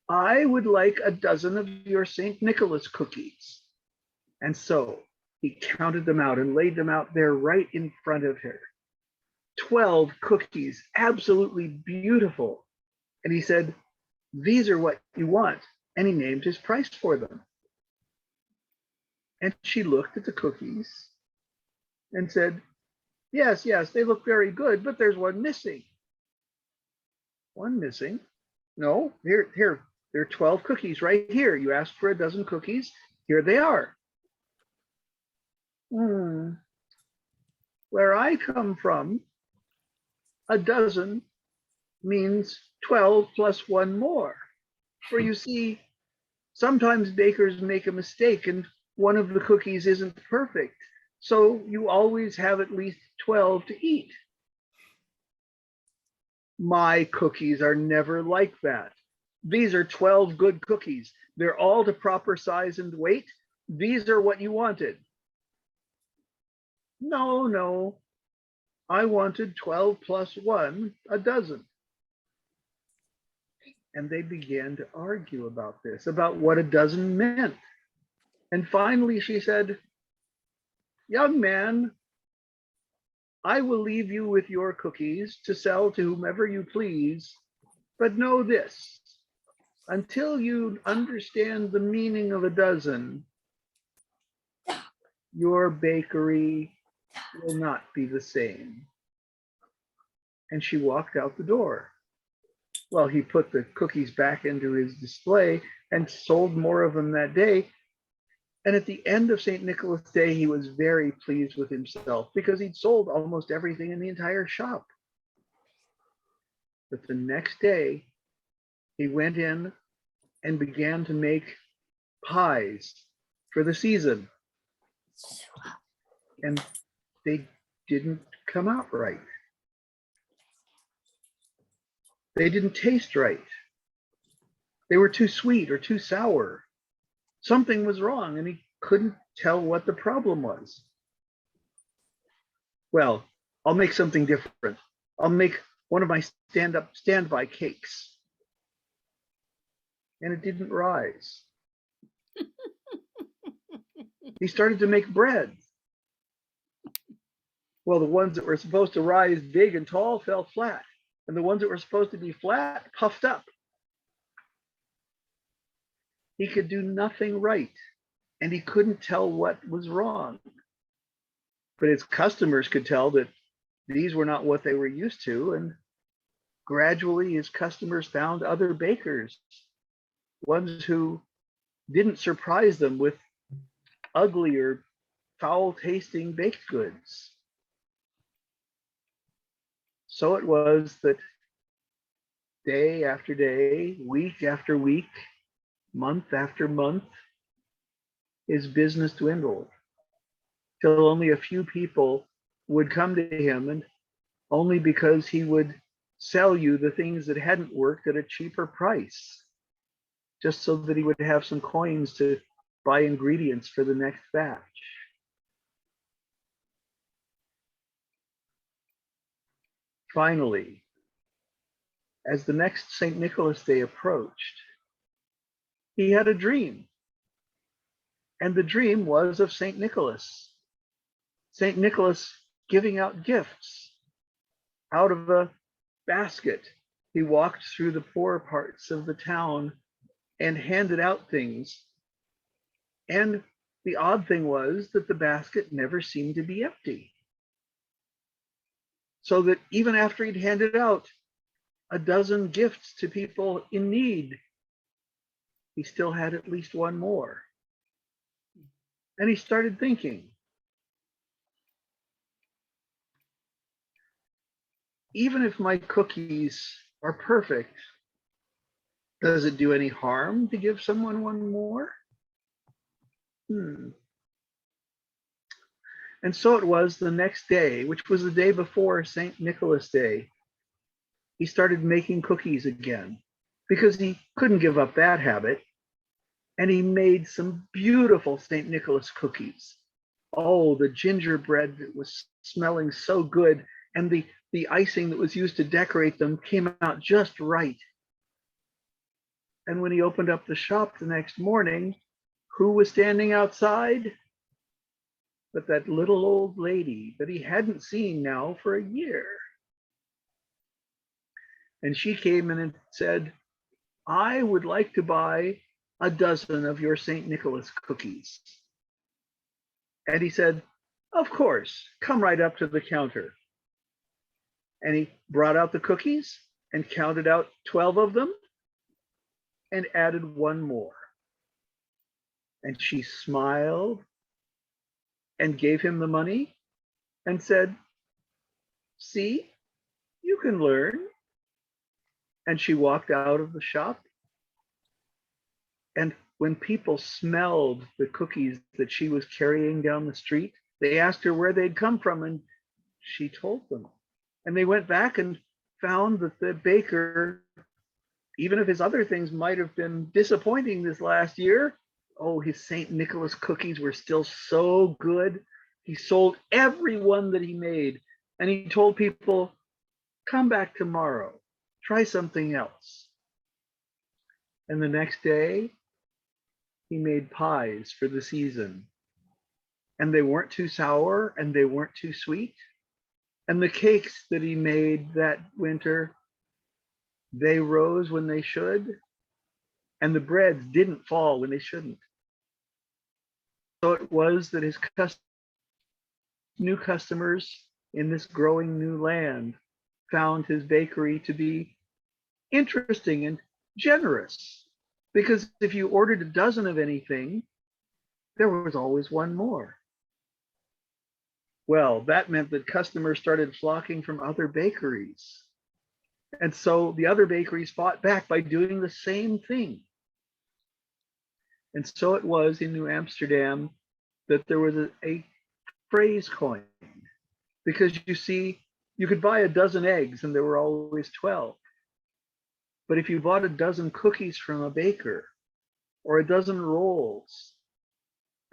S6: "I would like a dozen of your St. Nicholas cookies." And so he counted them out and laid them out there right in front of her. 12 cookies, absolutely beautiful. And he said, these are what you want. And he named his price for them. And she looked at the cookies and said, yes, yes, they look very good, but there's one missing. One missing? No, here, there are 12 cookies right here. You asked for a dozen cookies. Here they are. Where I come from, a dozen means 12 plus one more. For you see, sometimes bakers make a mistake and one of the cookies isn't perfect. So you always have at least 12 to eat. My cookies are never like that. These are 12 good cookies. They're all to proper size and weight. These are what you wanted. No, no. I wanted 12 plus one, a dozen. And they began to argue about this, about what a dozen meant. And finally she said, young man, I will leave you with your cookies to sell to whomever you please, but know this, until you understand the meaning of a dozen, your bakery will not be the same. And she walked out the door. Well, he put the cookies back into his display and sold more of them that day. And at the end of St. Nicholas Day, he was very pleased with himself because he'd sold almost everything in the entire shop. But the next day, he went in and began to make pies for the season. And they didn't come out right. They didn't taste right. They were too sweet or too sour. Something was wrong and he couldn't tell what the problem was. Well, I'll make something different. I'll make one of my standby cakes. And it didn't rise. He started to make bread. Well, the ones that were supposed to rise big and tall fell flat. And the ones that were supposed to be flat puffed up. He could do nothing right, and he couldn't tell what was wrong. But his customers could tell that these were not what they were used to, and gradually his customers found other bakers, ones who didn't surprise them with ugly or foul-tasting baked goods. So it was that day after day, week after week, month after month, his business dwindled till only a few people would come to him, and only because he would sell you the things that hadn't worked at a cheaper price, just so that he would have some coins to buy ingredients for the next batch. Finally, as the next St. Nicholas Day approached, he had a dream. And the dream was of St. Nicholas. St. Nicholas giving out gifts out of a basket. He walked through the poor parts of the town and handed out things. And the odd thing was that the basket never seemed to be empty. So that even after he'd handed out a dozen gifts to people in need, he still had at least one more. And he started thinking, even if my cookies are perfect, does it do any harm to give someone one more? And so it was the next day, which was the day before St. Nicholas Day, he started making cookies again because he couldn't give up that habit. And he made some beautiful St. Nicholas cookies. Oh, the gingerbread that was smelling so good, and the icing that was used to decorate them came out just right. And when he opened up the shop the next morning, who was standing outside? But that little old lady that he hadn't seen now for a year. And she came in and said, I would like to buy a dozen of your St. Nicholas cookies. And he said, of course, come right up to the counter. And he brought out the cookies and counted out 12 of them and added one more. And she smiled and gave him the money and said, see, you can learn. And she walked out of the shop. And when people smelled the cookies that she was carrying down the street, they asked her where they'd come from, and she told them. And they went back and found that the baker, even if his other things might have been disappointing this last year, oh, his St. Nicholas cookies were still so good. He sold every one that he made. And he told people, come back tomorrow, try something else. And the next day, he made pies for the season. And they weren't too sour and they weren't too sweet. And the cakes that he made that winter, they rose when they should. And the breads didn't fall when they shouldn't. So it was that his new customers in this growing new land found his bakery to be interesting and generous. Because if you ordered a dozen of anything, there was always one more. Well, that meant that customers started flocking from other bakeries. And so the other bakeries fought back by doing the same thing. And so it was in New Amsterdam that there was a phrase coin. Because you see, you could buy a dozen eggs and there were always 12. But if you bought a dozen cookies from a baker or a dozen rolls,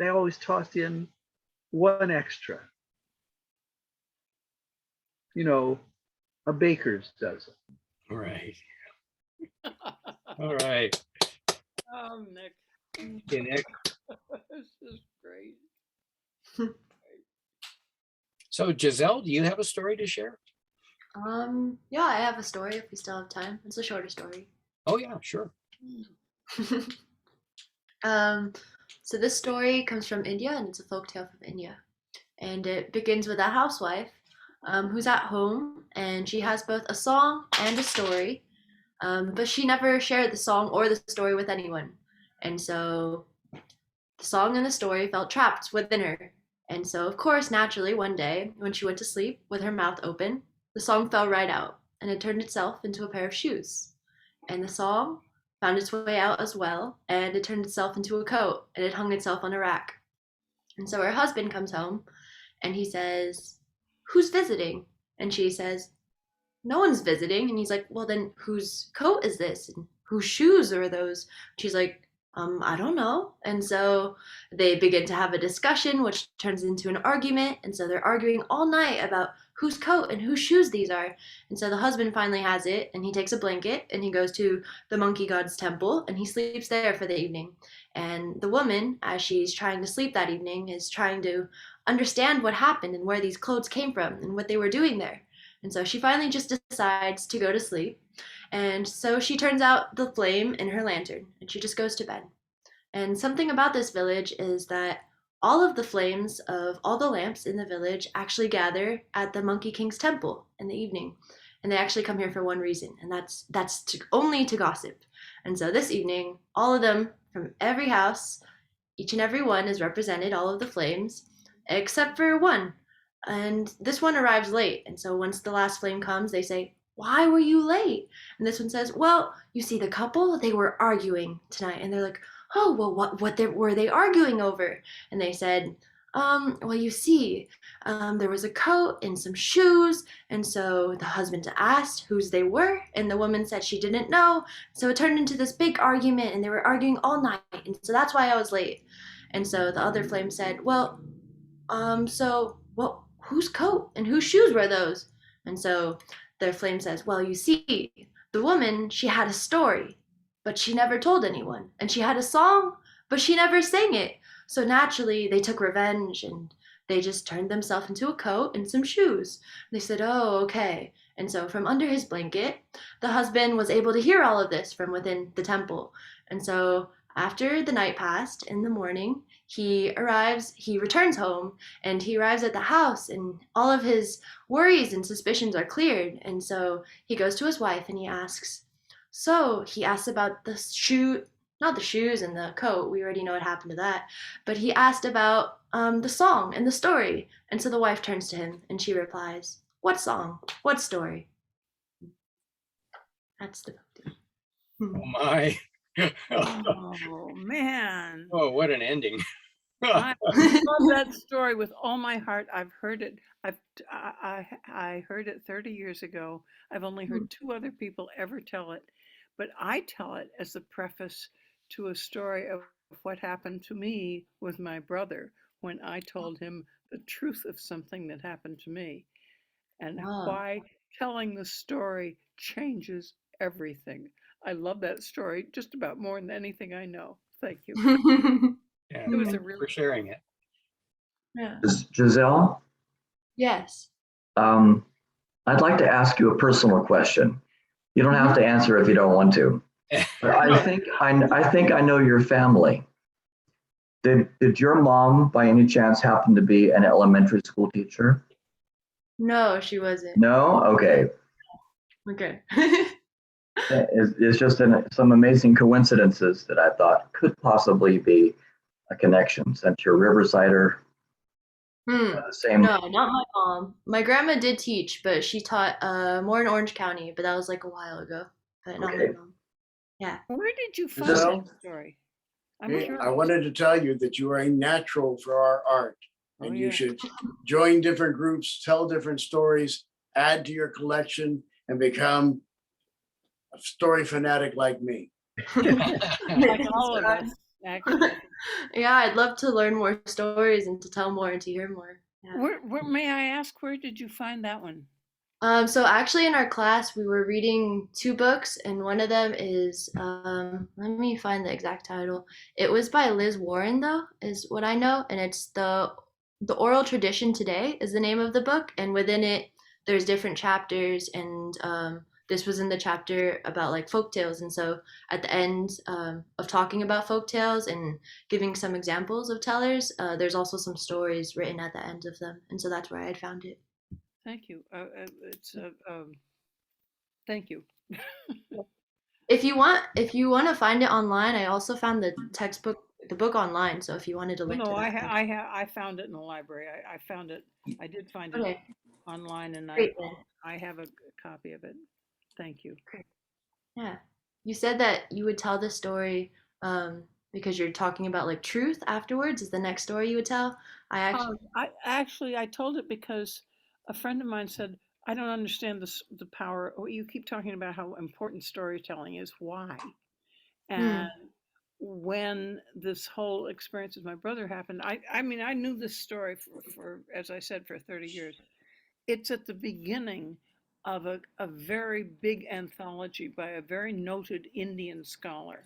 S6: they always tossed in one extra. You know, a baker's dozen.
S1: Right. All right.
S5: Oh, Nick,
S1: Okay, Nick.
S5: this is great.
S1: So Giselle, do you have a story to share?
S3: Yeah, I have a story if we still have time. It's a shorter story.
S1: Oh yeah, sure.
S3: So this story comes from India, and it's a folktale from India. And it begins with a housewife who's at home, and she has both a song and a story, but she never shared the song or the story with anyone. And so the song and the story felt trapped within her. And so, of course, naturally, one day when she went to sleep with her mouth open, the song fell right out, and it turned itself into a pair of shoes. And the song found its way out as well, and it turned itself into a coat, and it hung itself on a rack. And so her husband comes home, and he says, who's visiting? And she says, no one's visiting. And he's like, well, then whose coat is this? And whose shoes are those? She's like, I don't know. And so they begin to have a discussion, which turns into an argument. And so they're arguing all night about whose coat and whose shoes these are. And so the husband finally has it, and he takes a blanket and he goes to the monkey god's temple, and he sleeps there for the evening. And the woman, as she's trying to sleep that evening, is trying to understand what happened and where these clothes came from and what they were doing there. And so she finally just decides to go to sleep. And so she turns out the flame in her lantern, and she just goes to bed. And something about this village is that all of the flames of all the lamps in the village actually gather at the Monkey King's temple in the evening. And they actually come here for one reason, and that's only to gossip. And so this evening, all of them from every house, each and every one is represented, all of the flames, except for one. And this one arrives late. And so once the last flame comes, they say, why were you late? And this one says, well, you see, the couple, they were arguing tonight. And they're like, oh, well, what were they arguing over? And they said, well, you see, there was a coat and some shoes. And so the husband asked whose they were, and the woman said she didn't know. So it turned into this big argument, and they were arguing all night. And so that's why I was late. And so the other flame said, well, whose coat and whose shoes were those? And so the flame says, well, you see, the woman, she had a story, but she never told anyone. And she had a song, but she never sang it. So naturally, they took revenge, and they just turned themselves into a coat and some shoes. They said, oh, okay. And so from under his blanket, the husband was able to hear all of this from within the temple. And so after the night passed, in the morning, he returns home, and he arrives at the house, and all of his worries and suspicions are cleared. And so he goes to his wife and he asks about the shoe, not the shoes and the coat. We already know what happened to that. But he asked about the song and the story. And so the wife turns to him and she replies, "What song? What story?" That's the book.
S1: Oh my.
S5: Oh man.
S1: Oh, what an ending.
S5: I love that story with all my heart. I've heard it. I heard it 30 years ago. I've only heard two other people ever tell it, but I tell it as the preface to a story of what happened to me with my brother when I told him the truth of something that happened to me, and
S3: Wow.
S5: why telling the story changes everything. I love that story just about more than anything I know. Thank you.
S1: Yeah,
S5: It was
S1: thank
S5: a
S1: you
S5: really
S1: for sharing it.
S3: Yeah.
S2: Giselle,
S3: Yes.
S2: I'd like to ask you a personal question. You don't have to answer if you don't want to. But I think I know your family. Did your mom, by any chance, happen to be an elementary school teacher?
S3: No, she wasn't.
S2: No? Okay.
S3: Okay.
S2: It's just some amazing coincidences that I thought could possibly be a connection, since you're Riversider, the same.
S3: No, not my mom. My grandma did teach, but she taught more in Orange County, but that was like a while ago. But not my
S2: Okay.
S3: mom. Yeah.
S5: Where did you find
S4: Giselle?
S5: that story? I'm
S4: Hey,
S5: curious.
S4: I wanted to tell you that you are a natural for our art,
S5: Oh,
S4: and
S5: yeah.
S4: you should join different groups, tell different stories, add to your collection, and become a story fanatic like me.
S5: Like all of us, actually.
S3: Yeah, I'd love to learn more stories and to tell more and to hear more. Yeah.
S5: Where may I ask, where did you find that one?
S3: So actually in our class we were reading two books, and one of them is let me find the exact title. It was by Liz Warren though, is what I know, and it's the Oral Tradition Today is the name of the book, and within it there's different chapters, and this was in the chapter about like folk tales, and so at the end of talking about folk tales and giving some examples of tellers, there's also some stories written at the end of them, and so that's where I had found it.
S5: Thank you. Thank you.
S3: If you want to find it online, I also found the book online. So if you wanted to link
S5: No,
S3: to that,
S5: I found it in the library. I found it. I did find it
S3: okay,
S5: online, and
S3: great then.
S5: I have a copy of it. Thank you.
S3: Yeah, you said that you would tell this story because you're talking about like truth afterwards. Is the next story you would tell?
S5: I told it because a friend of mine said, "I don't understand the power. Oh, you keep talking about how important storytelling is. Why?" And when this whole experience with my brother happened, I mean, I knew this story for, as I said, for 30 years. It's at the beginning of a very big anthology by a very noted Indian scholar.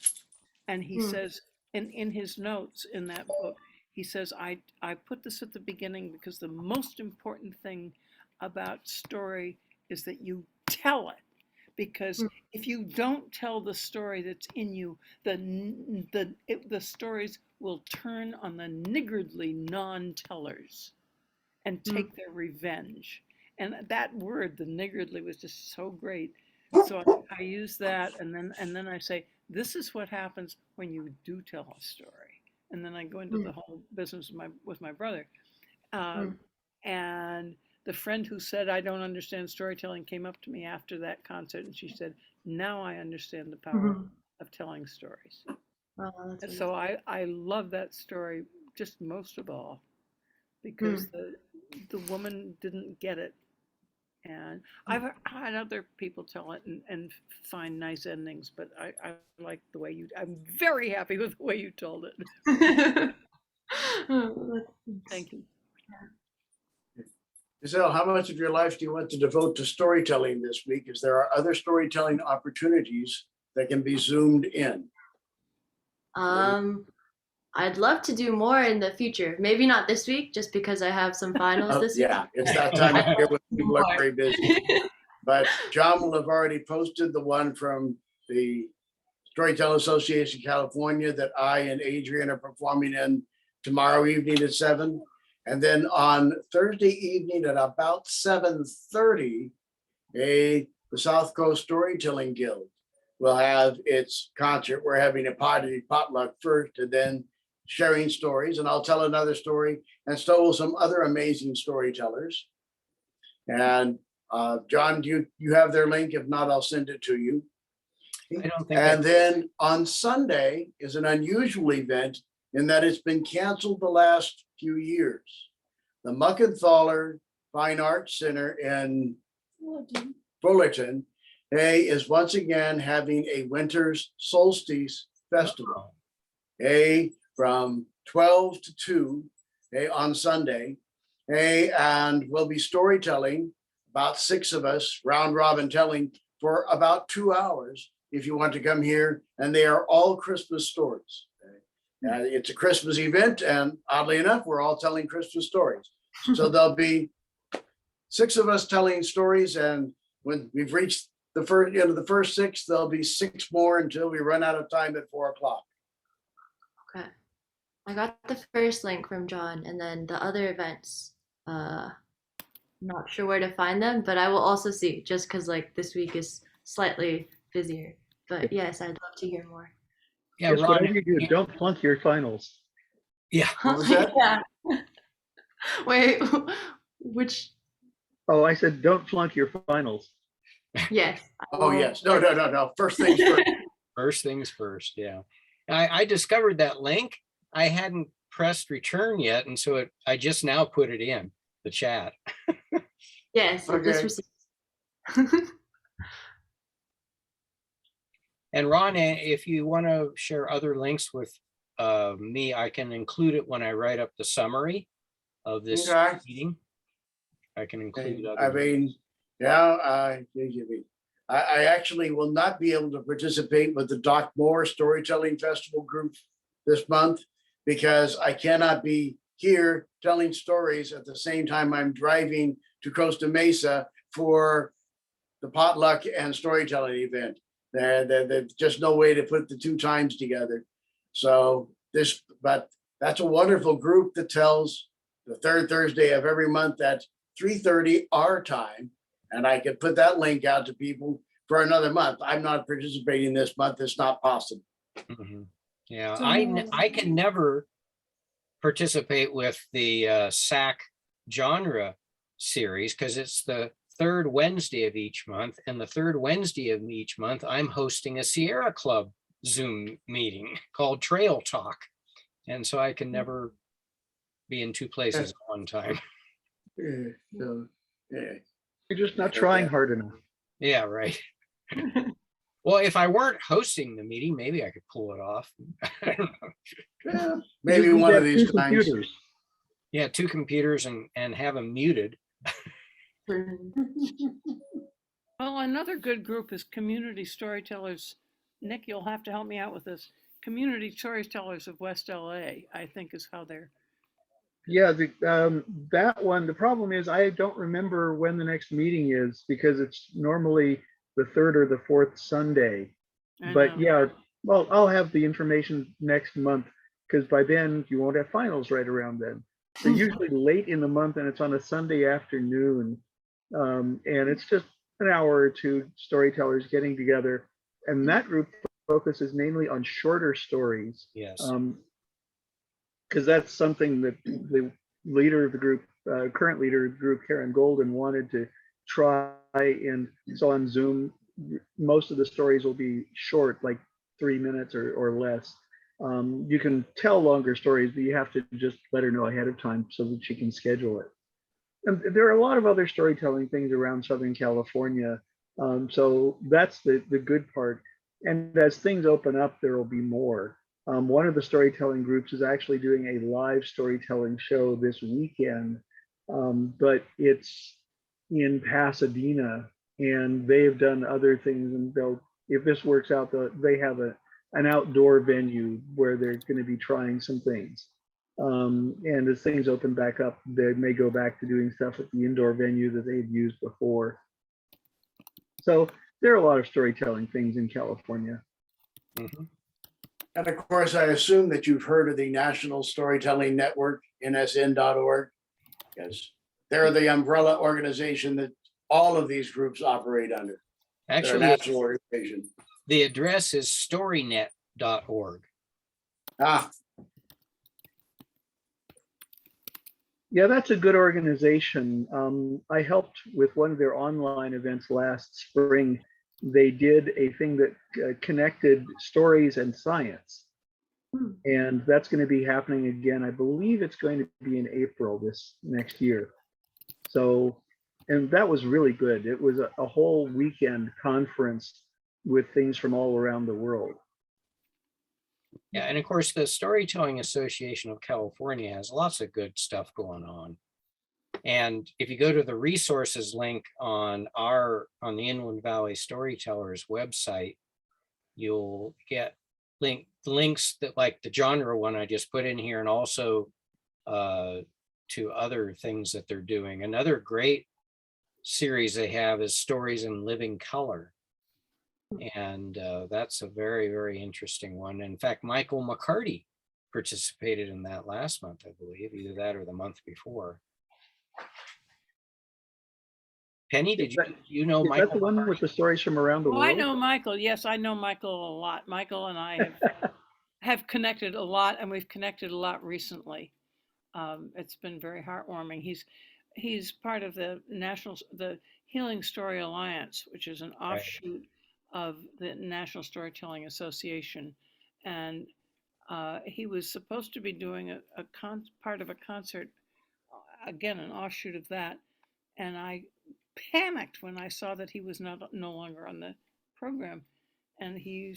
S5: And he says, in his notes in that book, he says, I put this at the beginning because the most important thing about story is that you tell it. Because if you don't tell the story that's in you, the stories will turn on the niggardly non-tellers and take their revenge. And that word, the niggardly, was just so great. So I use that, and then I say, this is what happens when you do tell a story. And then I go into the whole business with my brother. And the friend who said, I don't understand storytelling, came up to me after that concert, and she said, now I understand the power of telling stories. And so I love that story just most of all, because the woman didn't get it. And I've had other people tell it and find nice endings, but I like the way I'm very happy with the way you told it. Thank you.
S4: Giselle, how much of your life do you want to devote to storytelling this week? As there are other storytelling opportunities that can be zoomed in.
S3: I'd love to do more in the future. Maybe not this week, just because I have some finals this week.
S4: Yeah, it's that time of year when people are very busy. but John will have already posted the one from the Storyteller Association California that I and Adrian are performing in tomorrow evening at 7. And then on Thursday evening at about 7:30, the South Coast Storytelling Guild will have its concert. We're having a potluck first and then sharing stories. And I'll tell another story, and so will some other amazing storytellers. And John, do you have their link? If not, I'll send it to you.
S1: I don't think.
S4: And then on Sunday is an unusual event in that it's been canceled the last few years. The Muckenthaler Fine Arts Center in Fullerton is once again having a winter's solstice festival. From 12 to 2 on Sunday. And we'll be storytelling, about 6 of us, round robin telling for about 2 hours if you want to come here. And they are all Christmas stories. It's a Christmas event, and oddly enough, we're all telling Christmas stories. So there'll be 6 of us telling stories, and when we've reached the first 6, there'll be 6 more until we run out of time at 4 o'clock.
S3: Okay. I got the first link from John, and then the other events, not sure where to find them, but I will also see, just because like this week is slightly busier. But yes, I'd love to hear more.
S1: Yeah,
S6: Just
S1: Ron,
S6: whatever you do, don't flunk your finals.
S1: yeah,
S4: What was that?
S3: Yeah. Wait, which?
S6: Oh, I said, don't flunk your finals.
S3: Yes.
S4: Oh, yes. No. First things first.
S1: first things first. Yeah. I discovered that link. I hadn't pressed return yet. And so I just now put it in the chat.
S3: Yes. I just
S4: Okay.
S3: received.
S1: And Ron, if you want to share other links with me, I can include it when I write up the summary of this
S4: Okay.
S1: meeting. I can include
S4: I
S1: other.
S4: mean, yeah, I actually will not be able to participate with the Doc Moore Storytelling Festival group this month because I cannot be here telling stories at the same time I'm driving to Costa Mesa for the potluck and storytelling event. There's just no way to put the 2 times together. So but that's a wonderful group that tells the 3rd Thursday of every month at 3:30 our time. And I could put that link out to people for another month. I'm not participating this month. It's not possible.
S1: Mhm. Yeah, I can never participate with the SAC genre series because it's the 3rd Wednesday of each month, and the 3rd Wednesday of each month I'm hosting a Sierra Club Zoom meeting called Trail Talk, and so I can never be in 2 places at one time.
S4: So, yeah.
S6: You're just not trying hard enough.
S1: Yeah, right. Well, if I weren't hosting the meeting, maybe I could pull it off. I don't know.
S4: Yeah,
S6: You
S4: maybe
S6: just need
S4: one
S6: to
S4: of
S6: have
S4: these
S6: 2
S4: times.
S6: computers.
S1: Yeah, 2 computers and have them muted.
S5: Well, another good group is Community Storytellers. Nick, you'll have to help me out with this. Community Storytellers of West LA, I think is how they're.
S6: Yeah, that one, the problem is I don't remember when the next meeting is because it's normally the 3rd or the 4th Sunday.
S5: I
S6: But
S5: know.
S6: yeah, well, I'll have the information next month because by then you won't have finals right around then. They're usually late in the month and it's on a Sunday afternoon. And it's just an hour or 2 storytellers getting together. And that group focuses mainly on shorter stories.
S1: Yes.
S6: Because that's something that the leader of the group, current leader of the group, Karen Golden, wanted to try. And so on Zoom, most of the stories will be short, like 3 minutes or less. You can tell longer stories, but you have to just let her know ahead of time so that she can schedule it. And there are a lot of other storytelling things around Southern California. So that's the good part. And as things open up, there will be more. One of the storytelling groups is actually doing a live storytelling show this weekend, but it's in Pasadena, and they have done other things. And they'll, if this works out, they have an outdoor venue where they're going to be trying some things. And as things open back up, they may go back to doing stuff at the indoor venue that they've used before. So there are a lot of storytelling things in California.
S1: Mhm.
S4: And of course, I assume that you've heard of the National Storytelling Network, nsn.org. Yes, they're the umbrella organization that all of these groups operate under. They're a
S1: Actually,
S4: national organization.
S1: the address is storynet.org.
S4: Ah,
S6: Yeah, that's a good organization. I helped with one of their online events last spring. They did a thing that connected stories and science. And that's going to be happening again. I believe it's going to be in April this next year. So, and that was really good. It was a whole weekend conference with things from all around the world.
S1: Yeah, and of course, the Storytelling Association of California has lots of good stuff going on. And if you go to the resources link on the Inland Valley Storytellers website, you'll get links that, like the genre one I just put in here, and also to other things that they're doing. Another great series they have is Stories in Living Color. And that's a very, very interesting one. In fact, Michael McCarty participated in that last month, I believe, either that or the month before. Penny, did you know
S6: Is
S1: Michael
S6: that the one with
S1: McCarty?
S6: the stories from around the
S5: Oh,
S6: world?
S5: I know Michael. Yes, I know Michael a lot. Michael and I have connected a lot, and we've connected a lot recently. It's been very heartwarming. He's part of the Healing Story Alliance, which is an
S1: Right.
S5: offshoot of the National Storytelling Association, and he was supposed to be doing part of a concert, again an offshoot of that, and I panicked when I saw that he was no longer on the program, and he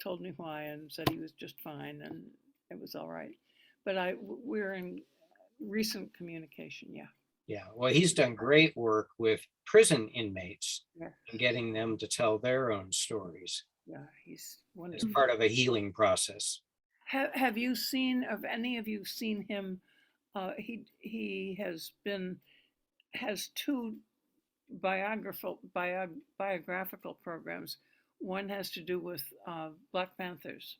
S5: told me why, and said he was just fine and it was all right. But we're in recent communication. Yeah.
S1: Yeah, well, he's done great work with prison inmates
S5: Yeah.
S1: and getting them to tell their own stories
S5: Yeah. He's
S1: as
S5: wonderful.
S1: part of a healing process.
S5: Have you seen, have any of you seen him? He has two biographical programs. One has to do with Black Panthers,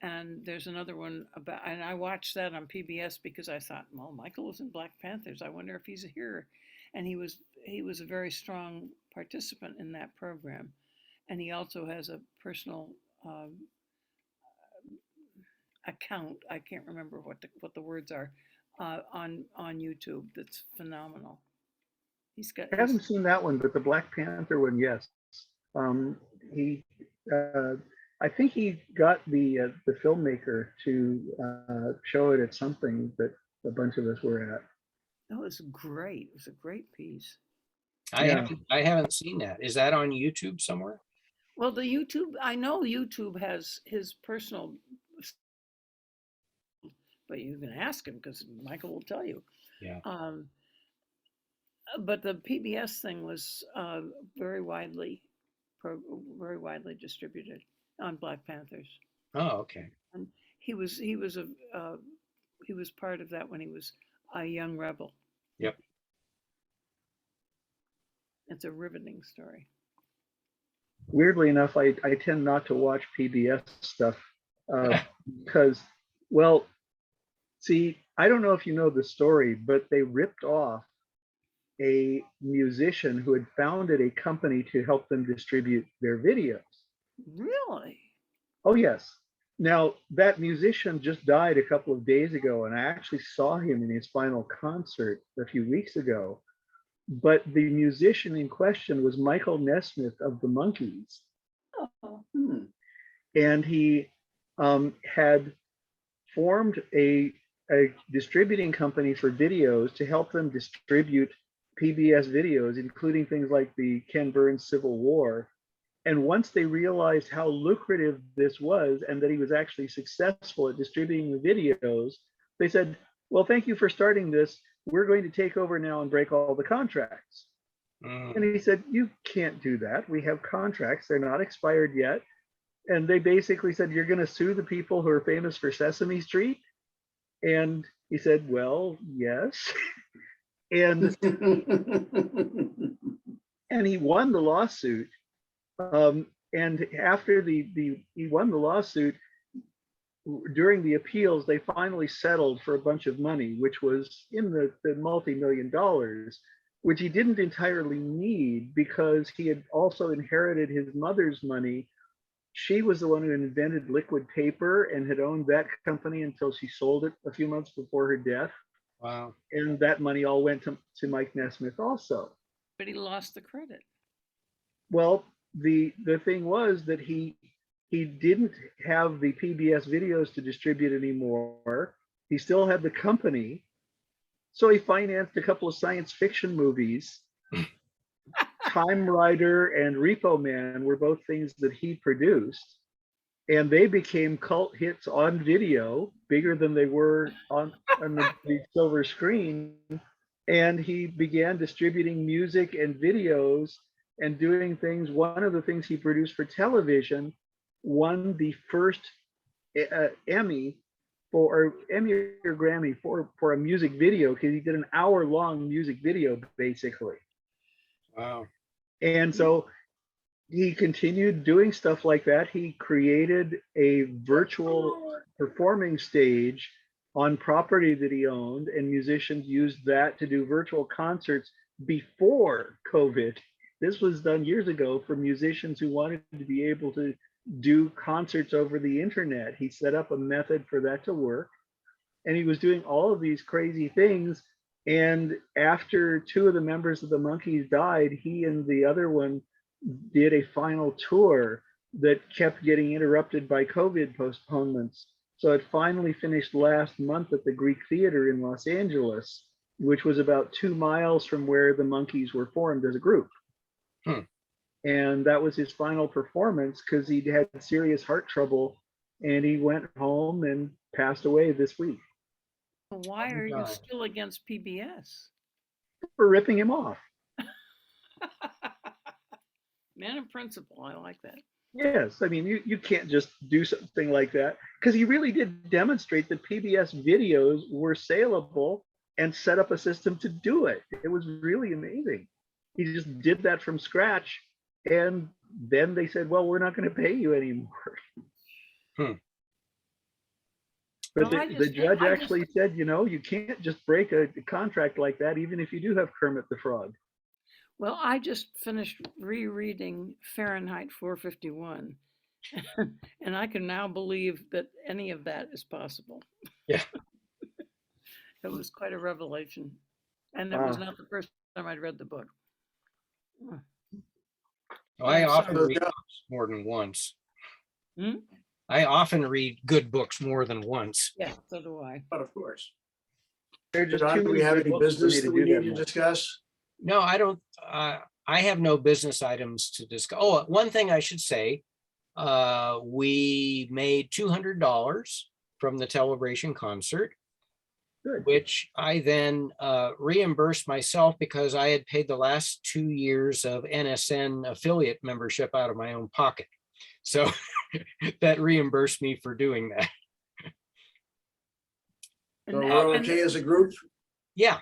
S5: and there's another one about, and I watched that on PBS because I thought, well, Michael was in Black Panthers. I wonder if he's here. And he was a very strong participant in that program. And he also has a personal account. I can't remember what the words are on YouTube. That's phenomenal.
S6: I haven't seen that one, but the Black Panther one, yes. He, I think he got the filmmaker to show it at something that a bunch of us were at.
S5: That was great. It was a great piece.
S1: I haven't seen that. Is that on YouTube somewhere?
S5: Well, I know YouTube has his personal, but you can ask him because Michael will tell you.
S1: Yeah.
S5: But the PBS thing was very widely distributed on Black Panthers.
S1: Oh, okay.
S5: And he was part of that when he was a young rebel.
S1: Yep.
S5: It's a riveting story.
S6: Weirdly enough, I tend not to watch PBS stuff because, well, see, I don't know if you know the story, but they ripped off a musician who had founded a company to help them distribute their videos.
S5: Really?
S6: Oh, yes. Now, that musician just died a couple of days ago, and I actually saw him in his final concert a few weeks ago. But the musician in question was Michael Nesmith of the Monkees.
S5: Oh.
S6: And he had formed a distributing company for videos to help them distribute PBS videos, including things like the Ken Burns Civil War. And once they realized how lucrative this was and that he was actually successful at distributing the videos, they said, well, thank you for starting this. We're going to take over now and break all the contracts. And he said, you can't do that. We have contracts. They're not expired yet. And they basically said, you're going to sue the people who are famous for Sesame Street? And he said, well, yes. And and he won the lawsuit. And after he won the lawsuit, during the appeals, they finally settled for a bunch of money, which was in the multi-million dollars, which he didn't entirely need because he had also inherited his mother's money. She was the one who invented liquid paper and had owned that company until she sold it a few months before her death.
S1: Wow.
S6: And that money all went to Mike Nesmith also.
S5: But he lost the credit.
S6: Well, the thing was that he didn't have the PBS videos to distribute anymore. He still had the company. So he financed a couple of science fiction movies. Time Rider and Repo Man were both things that he produced. And they became cult hits on video, bigger than they were on the silver screen. And he began distributing music and videos and doing things. One of the things he produced for television won the first Emmy or Grammy for a music video, because he did an hour-long music video basically.
S1: Wow.
S6: And so he continued doing stuff like that. He created a virtual performing stage on property that he owned, and musicians used that to do virtual concerts before COVID. This was done years ago for musicians who wanted to be able to do concerts over the internet. He set up a method for that to work, and he was doing all of these crazy things. And after two of the members of the Monkees died, he and the other one did a final tour that kept getting interrupted by COVID postponements. So it finally finished last month at the Greek Theater in Los Angeles, which was about 2 miles from where the Monkees were formed as a group. And that was his final performance because he'd had serious heart trouble, and he went home and passed away this week.
S5: Why are you
S1: God.
S5: still against PBS?
S6: For ripping him off.
S5: Man of principle, I like that.
S6: Yes, I mean, you can't just do something like that, because he really did demonstrate that PBS videos were saleable and set up a system to do it. It was really amazing. He just did that from scratch, and then they said, well, we're not going to pay you anymore. But
S5: Well,
S6: the judge actually said, you can't just break a contract like that, even if you do have Kermit the Frog.
S5: Well, I just finished rereading Fahrenheit 451, and I can now believe that any of that is possible.
S1: Yeah.
S5: It was quite a revelation. And it was not the first time I'd read the book.
S1: I often
S4: So,
S1: read
S4: John-
S1: books more than once.
S5: Hmm?
S1: I often read good books more than once.
S5: Yeah, so do I.
S4: But of course.
S6: They're just
S4: John,
S6: too
S4: do we
S6: many
S4: have
S6: good
S4: any
S6: books for me
S4: business that we
S6: do
S4: need
S6: that
S4: to
S6: much.
S4: discuss?
S1: No, I don't. I have no business items to discuss. Oh, one thing I should say, we made $200 from the Telebration concert,
S6: Good.
S1: which I then reimbursed myself because I had paid the last 2 years of NSN affiliate membership out of my own pocket. So that reimbursed me for doing that.
S4: So we're okay as a group?
S1: Yeah.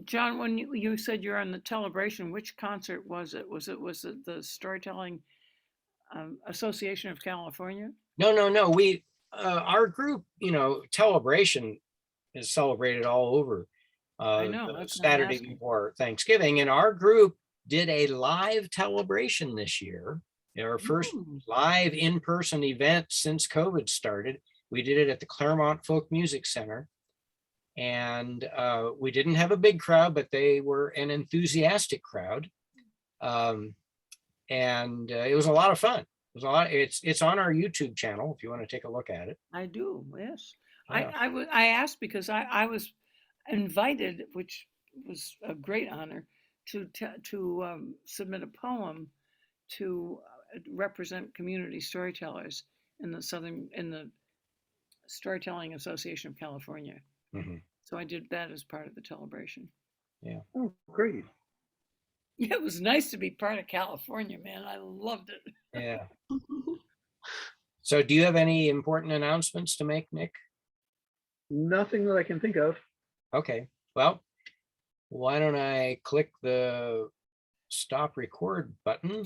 S5: John, when you said you're on the Telebration, which concert was it? Was it the Storytelling Association of California?
S1: No. We, our group, Telebration is celebrated all over.
S5: I know,
S1: The
S5: that's what I'm
S1: Saturday
S5: asking.
S1: before Thanksgiving, and our group did a live Telebration this year. Our first live in-person event since COVID started. We did it at the Claremont Folk Music Center. And we didn't have a big crowd, but they were an enthusiastic crowd. And it was a lot of fun. It was a lot. It's on our YouTube channel if you want to take a look at it.
S5: I do, yes.
S1: Yeah.
S5: I asked because I was invited, which was a great honor, to submit a poem to represent community storytellers in the Storytelling Association of California.
S1: Mhm.
S5: So I did that as part of the Telebration.
S6: Oh, great.
S5: Yeah, it was nice to be part of California, man. I loved it.
S1: Yeah. So do you have any important announcements to make, Nick?
S6: Nothing that I can think of.
S1: Okay, well, why don't I click the stop record button.